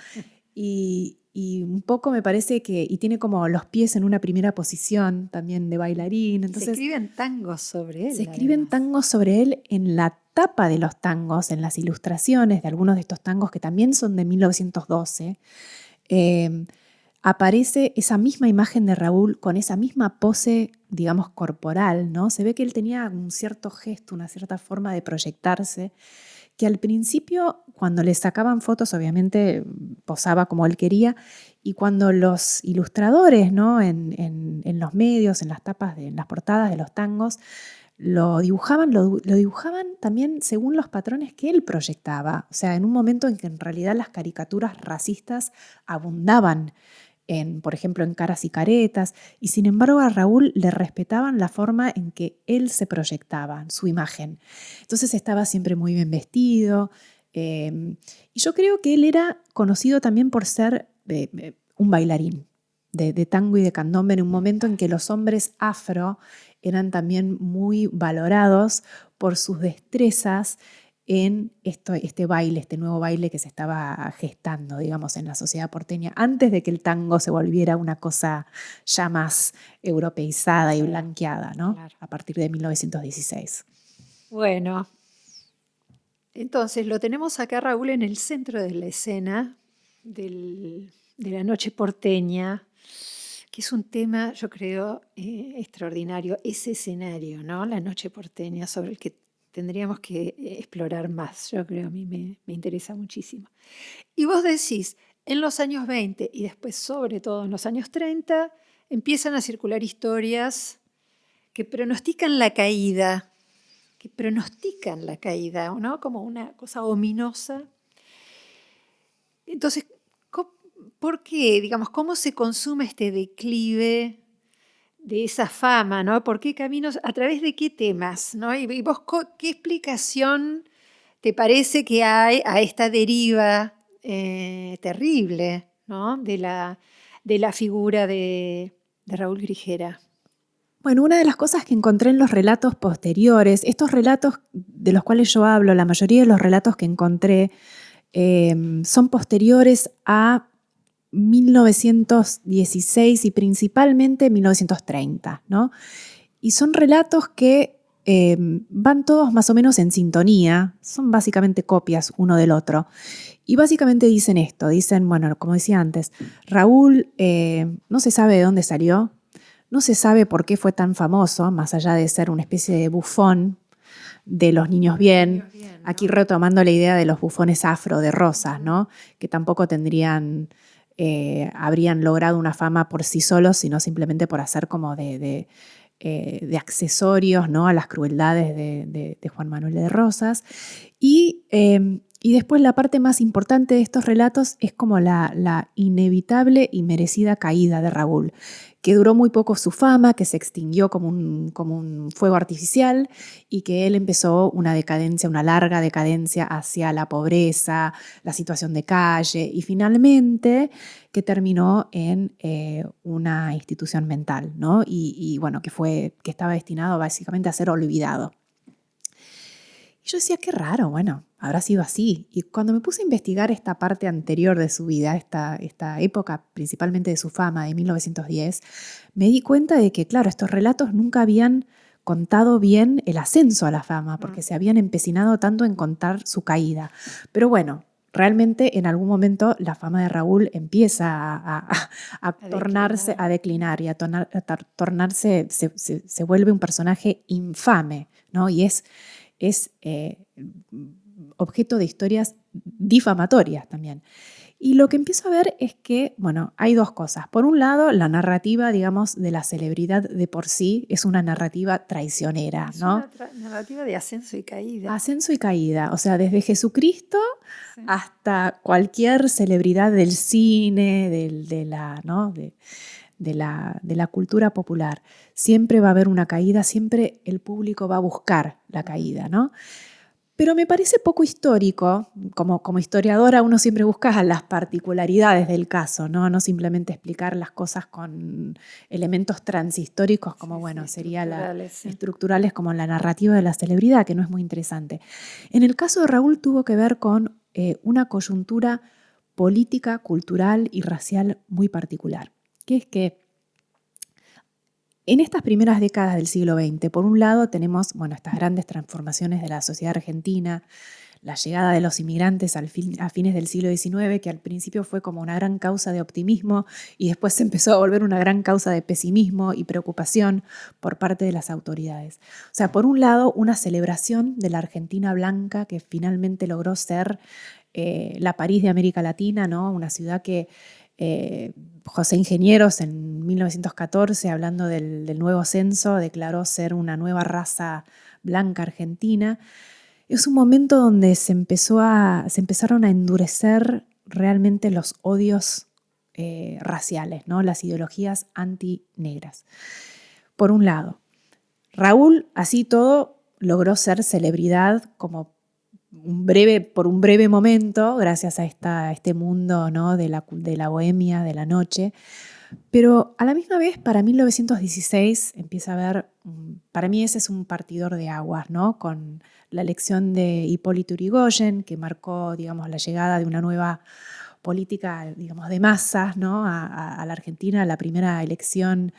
Y un poco me parece que, y tiene como los pies en una primera posición también de bailarín. Entonces, se escriben tangos sobre él. Se escriben tangos sobre él en la tapa de los tangos, en las ilustraciones de algunos de estos tangos que también son de 1912. Aparece esa misma imagen de Raúl con esa misma pose, digamos, corporal, ¿no? Se ve que él tenía un cierto gesto, una cierta forma de proyectarse, que al principio, cuando le sacaban fotos, obviamente posaba como él quería, y cuando los ilustradores, ¿no? en los medios, en las tapas, en las portadas de los tangos, lo dibujaban también según los patrones que él proyectaba. O sea, en un momento en que en realidad las caricaturas racistas abundaban, por ejemplo, en Caras y Caretas, y sin embargo a Raúl le respetaban la forma en que él se proyectaba, su imagen. Entonces estaba siempre muy bien vestido, y yo creo que él era conocido también por ser un bailarín de tango y de candombe en un momento en que los hombres afro eran también muy valorados por sus destrezas en este baile, este nuevo baile que se estaba gestando, digamos, en la sociedad porteña, antes de que el tango se volviera una cosa ya más europeizada y blanqueada, ¿no? Claro. A partir de 1916. Bueno, entonces lo tenemos acá, Raúl, en el centro de la escena de la noche porteña, que es un tema, yo creo, extraordinario, ese escenario, ¿no? La noche porteña, sobre el que tendríamos que explorar más. Yo creo, a mí me interesa muchísimo. Y vos decís, en los años 20 y después, sobre todo en los años 30, empiezan a circular historias que pronostican la caída, ¿no? Como una cosa ominosa. Entonces, ¿por qué? Digamos, ¿cómo se consume este declive de esa fama, ¿no? ¿Por qué caminos? ¿A través de qué temas, ¿no? Y vos, ¿qué explicación te parece que hay a esta deriva terrible, ¿no? de la figura de Raúl Grijera? Bueno, una de las cosas que encontré en los relatos posteriores, estos relatos de los cuales yo hablo, la mayoría de los relatos que encontré son posteriores a 1916 y principalmente 1930, ¿no? Y son relatos que van todos más o menos en sintonía, son básicamente copias uno del otro. Y básicamente dicen esto, bueno, como decía antes, Raúl no se sabe de dónde salió, no se sabe por qué fue tan famoso, más allá de ser una especie de bufón de los niños bien, ¿no? Aquí retomando la idea de los bufones afro de Rosas, ¿no? Que tampoco habrían logrado una fama por sí solos, sino simplemente por hacer como de accesorios, ¿no? A las crueldades de Juan Manuel de Rosas. Y después la parte más importante de estos relatos es como la inevitable y merecida caída de Raúl, que duró muy poco su fama, que se extinguió como un fuego artificial y que él empezó una larga decadencia hacia la pobreza, la situación de calle y finalmente que terminó en una institución mental, ¿no? Y bueno, que estaba destinado básicamente a ser olvidado. Y yo decía, qué raro, bueno, habrá sido así. Y cuando me puse a investigar esta parte anterior de su vida, esta época principalmente de su fama, de 1910, me di cuenta de que, claro, estos relatos nunca habían contado bien el ascenso a la fama, porque se habían empecinado tanto en contar su caída. Pero bueno, realmente en algún momento la fama de Raúl empieza a tornarse, a declinar y a tornarse, se vuelve un personaje infame, ¿no? Y es objeto de historias difamatorias también. Y lo que empiezo a ver es que, bueno, hay dos cosas. Por un lado, la narrativa, digamos, de la celebridad de por sí es una narrativa traicionera, ¿no? Es una narrativa de ascenso y caída. Ascenso y caída, o sea, desde Jesucristo hasta cualquier celebridad del cine, de la cultura popular. Siempre va a haber una caída, siempre el público va a buscar la caída, ¿no? Pero me parece poco histórico, como historiadora uno siempre busca las particularidades del caso, ¿no? No simplemente explicar las cosas con elementos transhistóricos como, estructurales como la narrativa de la celebridad, que no es muy interesante. En el caso de Raúl tuvo que ver con una coyuntura política, cultural y racial muy particular, que es que en estas primeras décadas del siglo XX, por un lado tenemos estas grandes transformaciones de la sociedad argentina, la llegada de los inmigrantes a fines del siglo XIX, que al principio fue como una gran causa de optimismo y después se empezó a volver una gran causa de pesimismo y preocupación por parte de las autoridades. O sea, por un lado, una celebración de la Argentina blanca que finalmente logró ser la París de América Latina, ¿no? Una ciudad que José Ingenieros en 1914, hablando del nuevo censo, declaró ser una nueva raza blanca argentina. Es un momento donde se empezaron a endurecer realmente los odios raciales, ¿no? Las ideologías antinegras. Por un lado, Raúl, así todo, logró ser celebridad como por un breve momento, gracias a este mundo, ¿no? de la bohemia, de la noche. Pero a la misma vez, para 1916 empieza a haber, para mí ese es un partidor de aguas, ¿no? Con la elección de Hipólito Yrigoyen, que marcó, digamos, la llegada de una nueva política, digamos, de masas, ¿no? a la Argentina, la primera elección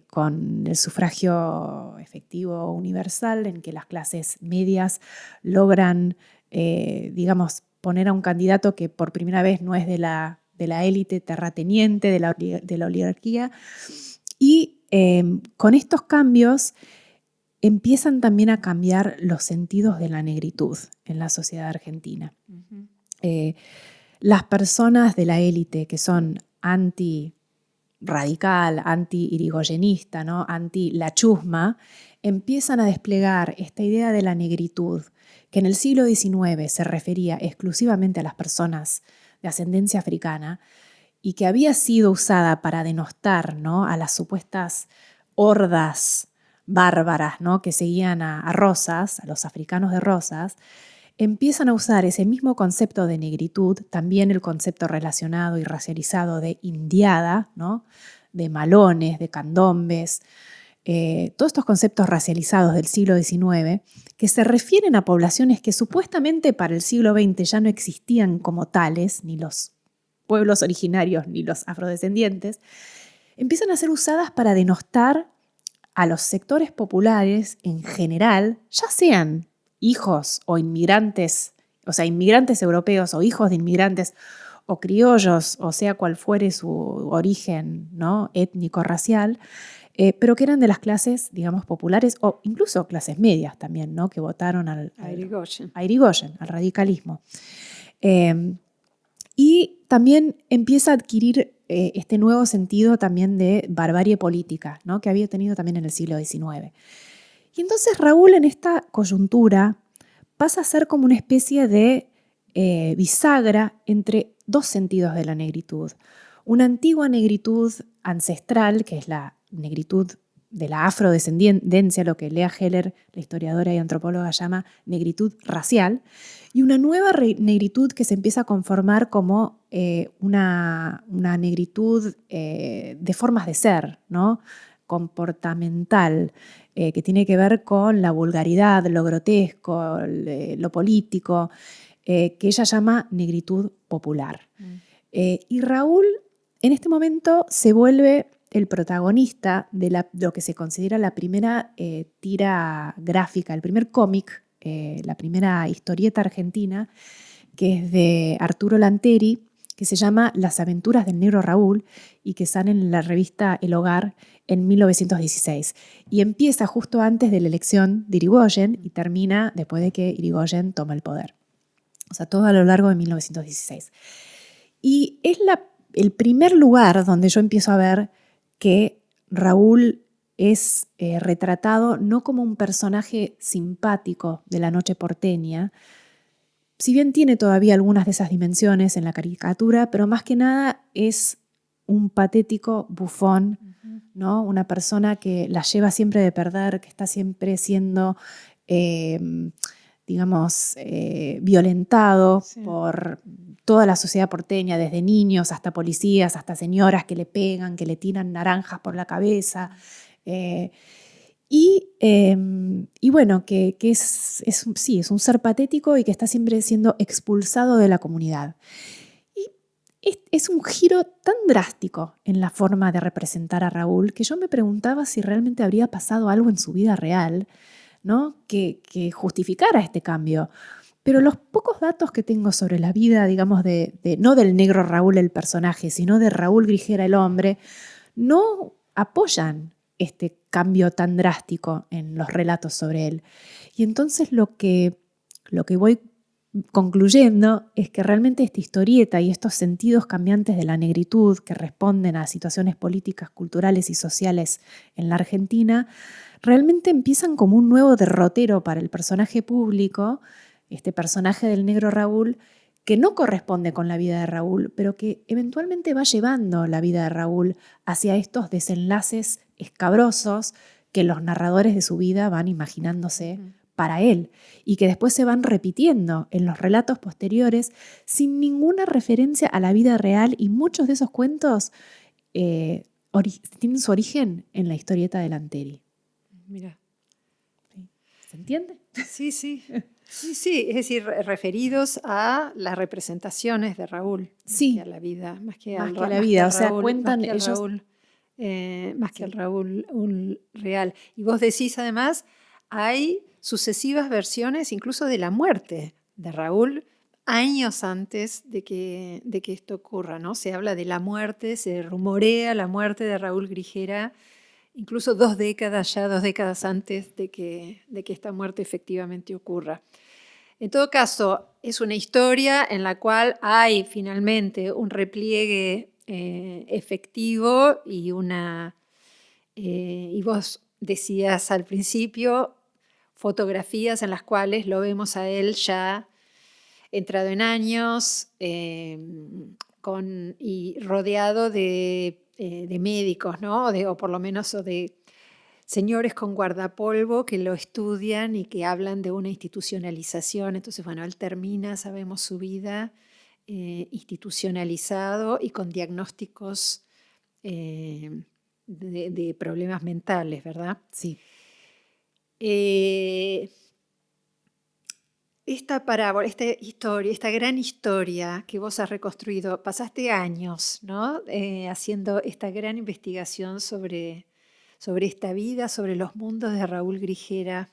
con el sufragio efectivo universal, en que las clases medias logran, digamos, poner a un candidato que por primera vez no es de la élite terrateniente, de la oligarquía. Y con estos cambios empiezan también a cambiar los sentidos de la negritud en la sociedad argentina. Uh-huh. Las personas de la élite que son anti-radical, anti-irigoyenista, ¿no? anti-la chusma, empiezan a desplegar esta idea de la negritud, que en el siglo XIX se refería exclusivamente a las personas de ascendencia africana y que había sido usada para denostar, ¿no? a las supuestas hordas bárbaras, ¿no? que seguían a Rosas, a los africanos de Rosas, empiezan a usar ese mismo concepto de negritud, también el concepto relacionado y racializado de indiada, ¿no? de malones, de candombes, todos estos conceptos racializados del siglo XIX que se refieren a poblaciones que supuestamente para el siglo XX ya no existían como tales, ni los pueblos originarios ni los afrodescendientes, empiezan a ser usadas para denostar a los sectores populares en general, ya sean hijos o inmigrantes, o sea, inmigrantes europeos o hijos de inmigrantes o criollos, o sea, cual fuere su origen, ¿no? étnico, racial, pero que eran de las clases, digamos, populares o incluso clases medias también, ¿no? que votaron a Irigoyen, al radicalismo. Y también empieza a adquirir este nuevo sentido también de barbarie política, ¿no? que había tenido también en el siglo XIX. Y entonces Raúl en esta coyuntura pasa a ser como una especie de bisagra entre dos sentidos de la negritud. Una antigua negritud ancestral, que es la negritud de la afrodescendencia, lo que Lea Heller, la historiadora y antropóloga, llama negritud racial, y una nueva negritud que se empieza a conformar como una negritud de formas de ser, ¿no? comportamental, que tiene que ver con la vulgaridad, lo grotesco, lo político, que ella llama negritud popular. Y Raúl en este momento se vuelve el protagonista de lo que se considera la primera tira gráfica, el primer cómic, la primera historieta argentina, que es de Arturo Lanteri, que se llama Las aventuras del negro Raúl y que sale en la revista El Hogar en 1916. Y empieza justo antes de la elección de Irigoyen y termina después de que Irigoyen toma el poder. O sea, todo a lo largo de 1916. Y es el primer lugar donde yo empiezo a ver que Raúl es retratado no como un personaje simpático de la noche porteña, si bien tiene todavía algunas de esas dimensiones en la caricatura, pero más que nada es un patético bufón, ¿no? Una persona que la lleva siempre de perder, que está siempre siendo, violentado por toda la sociedad porteña, desde niños hasta policías, hasta señoras que le pegan, que le tiran naranjas por la cabeza. Y bueno, que es un ser patético y que está siempre siendo expulsado de la comunidad. Y es un giro tan drástico en la forma de representar a Raúl que yo me preguntaba si realmente habría pasado algo en su vida real, ¿no? que justificara este cambio. Pero los pocos datos que tengo sobre la vida, digamos, no del negro Raúl el personaje, sino de Raúl Grijera el hombre, no apoyan este cambio tan drástico en los relatos sobre él. Y entonces lo que voy concluyendo es que realmente esta historieta y estos sentidos cambiantes de la negritud que responden a situaciones políticas, culturales y sociales en la Argentina, realmente empiezan como un nuevo derrotero para el personaje público, este personaje del negro Raúl, que no corresponde con la vida de Raúl, pero que eventualmente va llevando la vida de Raúl hacia estos desenlaces escabrosos que los narradores de su vida van imaginándose para él y que después se van repitiendo en los relatos posteriores sin ninguna referencia a la vida real, y muchos de esos cuentos tienen su origen en la historieta de Lanteri. Mira. ¿Se entiende? Sí. Sí, es decir, referidos a las representaciones de Raúl, sí, más que a la vida, más que a la vida. O sea, cuentan ellos más que al Raúl real. Y vos decís además, hay sucesivas versiones incluso de la muerte de Raúl años antes de que esto ocurra, ¿no? Se habla de la muerte, se rumorea la muerte de Raúl Grijera, incluso 2 décadas antes de que esta muerte efectivamente ocurra. En todo caso, es una historia en la cual hay finalmente un repliegue efectivo y vos decías al principio, fotografías en las cuales lo vemos a él ya entrado en años y rodeado de médicos, ¿no? O por lo menos de señores con guardapolvo que lo estudian y que hablan de una institucionalización. Entonces, bueno, él termina, sabemos, su vida institucionalizado y con diagnósticos de problemas mentales, ¿verdad? Sí. Esta parábola, esta historia, esta gran historia que vos has reconstruido, pasaste años, ¿no? Haciendo esta gran investigación sobre esta vida, sobre los mundos de Raúl Grijera.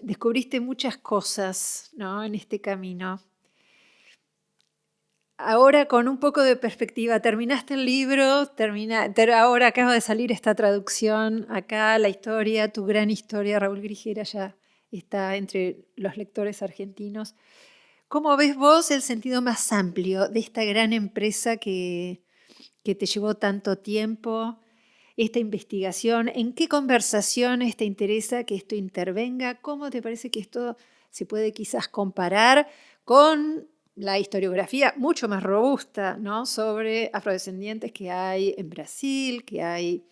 Descubriste muchas cosas, ¿no? En este camino. Ahora, con un poco de perspectiva, terminaste el libro, ahora acaba de salir esta traducción, acá la historia, tu gran historia, Raúl Grijera, ya está entre los lectores argentinos. ¿Cómo ves vos el sentido más amplio de esta gran empresa que te llevó tanto tiempo, esta investigación? ¿En qué conversaciones te interesa que esto intervenga? ¿Cómo te parece que esto se puede quizás comparar con la historiografía mucho más robusta, ¿no? Sobre afrodescendientes que hay en Brasil, que hay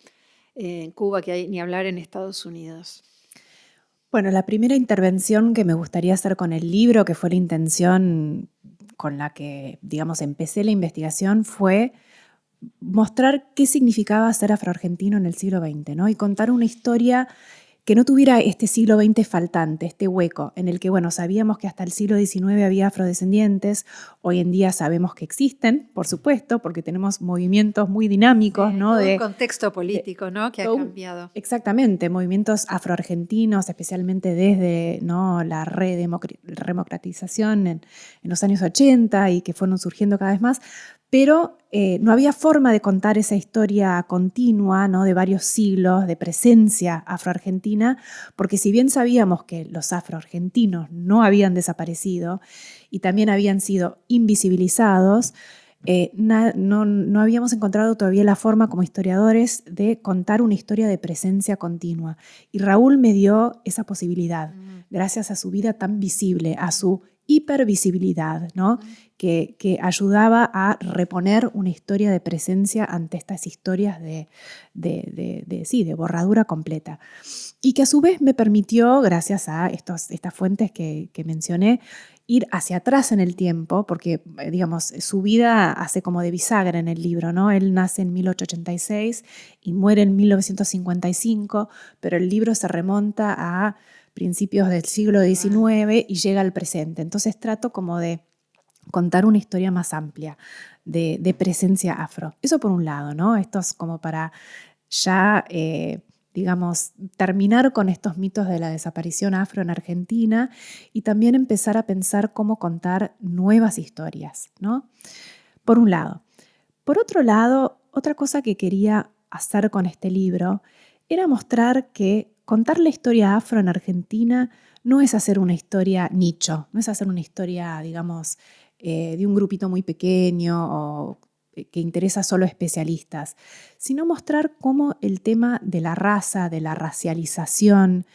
en Cuba, que hay ni hablar en Estados Unidos? Bueno, la primera intervención que me gustaría hacer con el libro, que fue la intención con la que, digamos, empecé la investigación, fue mostrar qué significaba ser afroargentino en el siglo XX, ¿no? Y contar una historia que no tuviera este siglo XX faltante, este hueco, en el que, bueno, sabíamos que hasta el siglo XIX había afrodescendientes, hoy en día sabemos que existen, por supuesto, porque tenemos movimientos muy dinámicos, ¿no? Todo un contexto político, ¿no? Que ha cambiado. Exactamente, movimientos afroargentinos, especialmente desde, ¿no?, la redemocratización en los años 80 y que fueron surgiendo cada vez más, pero no había forma de contar esa historia continua, ¿no?, de varios siglos de presencia afroargentina, porque si bien sabíamos que los afroargentinos no habían desaparecido y también habían sido invisibilizados, no habíamos encontrado todavía la forma como historiadores de contar una historia de presencia continua. Y Raúl me dio esa posibilidad, gracias a su vida tan visible, a su hipervisibilidad, ¿no? Que ayudaba a reponer una historia de presencia ante estas historias de borradura completa. Y que a su vez me permitió, gracias a estas fuentes que mencioné, ir hacia atrás en el tiempo, porque, digamos, su vida hace como de bisagra en el libro, ¿no? Él nace en 1886 y muere en 1955, pero el libro se remonta a principios del siglo XIX y llega al presente. Entonces trato como de contar una historia más amplia de presencia afro. Eso por un lado, ¿no? Esto es como para ya, digamos, terminar con estos mitos de la desaparición afro en Argentina y también empezar a pensar cómo contar nuevas historias, ¿no? Por un lado. Por otro lado, otra cosa que quería hacer con este libro era mostrar que contar la historia afro en Argentina no es hacer una historia nicho, no es hacer una historia, digamos, de un grupito muy pequeño o que interesa solo a especialistas, sino mostrar cómo el tema de la raza, de la racialización,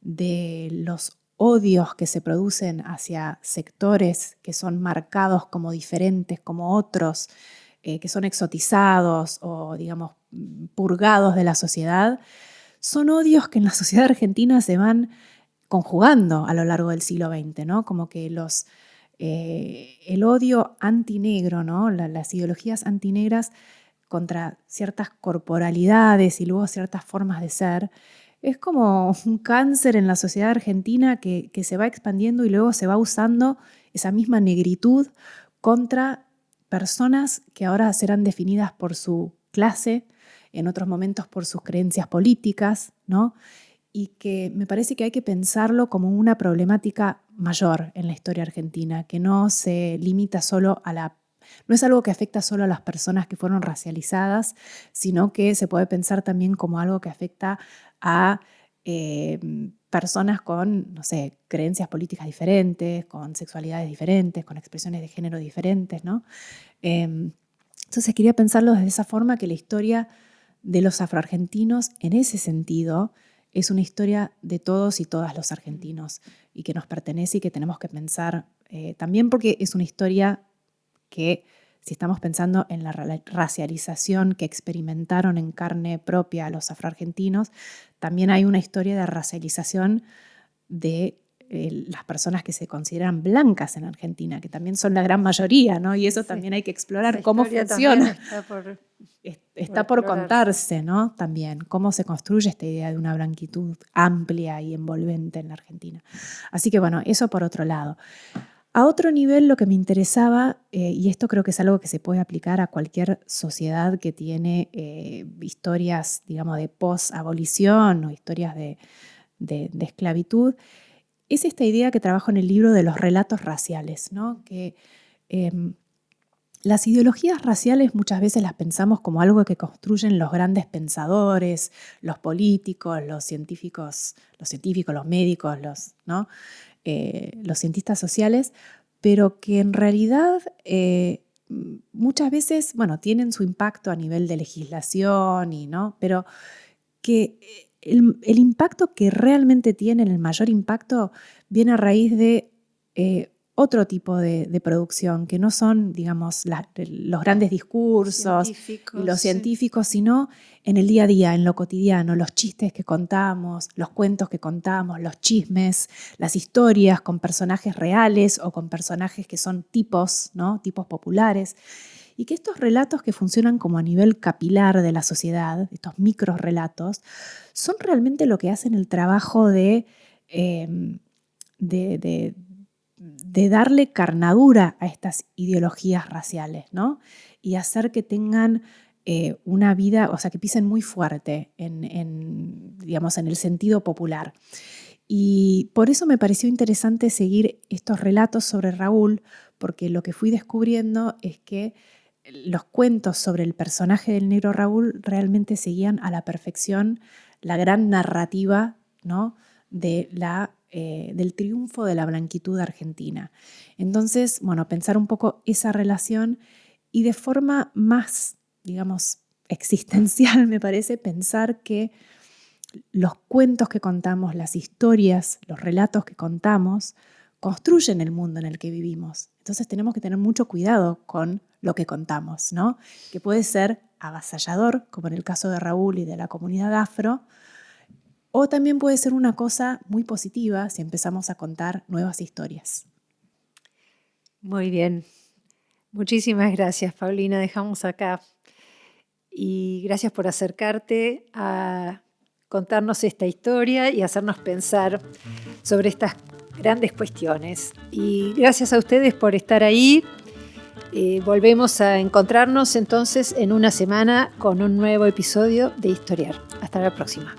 de los odios que se producen hacia sectores que son marcados como diferentes, como otros, que son exotizados o, digamos, purgados de la sociedad, son odios que en la sociedad argentina se van conjugando a lo largo del siglo XX, ¿no? Como que el odio antinegro, ¿no? Las ideologías antinegras contra ciertas corporalidades y luego ciertas formas de ser, es como un cáncer en la sociedad argentina que se va expandiendo y luego se va usando esa misma negritud contra personas que ahora serán definidas por su clase, en otros momentos por sus creencias políticas, ¿no? Y que me parece que hay que pensarlo como una problemática mayor en la historia argentina, que no se limita solo no es algo que afecta solo a las personas que fueron racializadas, sino que se puede pensar también como algo que afecta a personas con, no sé, creencias políticas diferentes, con sexualidades diferentes, con expresiones de género diferentes, ¿no? Entonces quería pensarlo desde esa forma, que la historia de los afroargentinos en ese sentido es una historia de todos y todas los argentinos y que nos pertenece y que tenemos que pensar también, porque es una historia que, si estamos pensando en la racialización que experimentaron en carne propia los afroargentinos, también hay una historia de racialización de las personas que se consideran blancas en Argentina, que también son la gran mayoría, ¿no? Y eso también hay que explorar cómo funciona. Está por contarse, ¿no? También cómo se construye esta idea de una blanquitud amplia y envolvente en la Argentina. Así que bueno, eso por otro lado. A otro nivel, lo que me interesaba, y esto creo que es algo que se puede aplicar a cualquier sociedad que tiene historias, digamos, de post-abolición o historias de esclavitud, es esta idea que trabajo en el libro de los relatos raciales, ¿no? Que las ideologías raciales muchas veces las pensamos como algo que construyen los grandes pensadores, los políticos, los científicos, los médicos, ¿no? Los cientistas sociales, pero que en realidad muchas veces, bueno, tienen su impacto a nivel de legislación, ¿no? Pero que el impacto que realmente tienen, el mayor impacto, viene a raíz de otro tipo de producción, que no son, digamos, los grandes discursos y los científicos, sino en el día a día, en lo cotidiano, los chistes que contamos, los cuentos que contamos, los chismes, las historias con personajes reales o con personajes que son tipos, ¿no? Tipos populares, y que estos relatos que funcionan como a nivel capilar de la sociedad, estos microrelatos, son realmente lo que hacen el trabajo de darle carnadura a estas ideologías raciales, ¿no? Y hacer que tengan una vida, o sea, que pisen muy fuerte digamos, en el sentido popular. Y por eso me pareció interesante seguir estos relatos sobre Raúl, porque lo que fui descubriendo es que los cuentos sobre el personaje del negro Raúl realmente seguían a la perfección la gran narrativa, ¿no?, del triunfo de la blanquitud argentina. Entonces, bueno, pensar un poco esa relación y de forma más, digamos, existencial, me parece, pensar que los cuentos que contamos, las historias, los relatos que contamos, construyen el mundo en el que vivimos. Entonces tenemos que tener mucho cuidado con lo que contamos, ¿no? Que puede ser avasallador, como en el caso de Raúl y de la comunidad afro, o también puede ser una cosa muy positiva si empezamos a contar nuevas historias. Muy bien. Muchísimas gracias, Paulina. Dejamos acá. Y gracias por acercarte a contarnos esta historia y hacernos pensar sobre estas grandes cuestiones. Y gracias a ustedes por estar ahí. Volvemos a encontrarnos entonces en una semana con un nuevo episodio de Historiar. Hasta la próxima.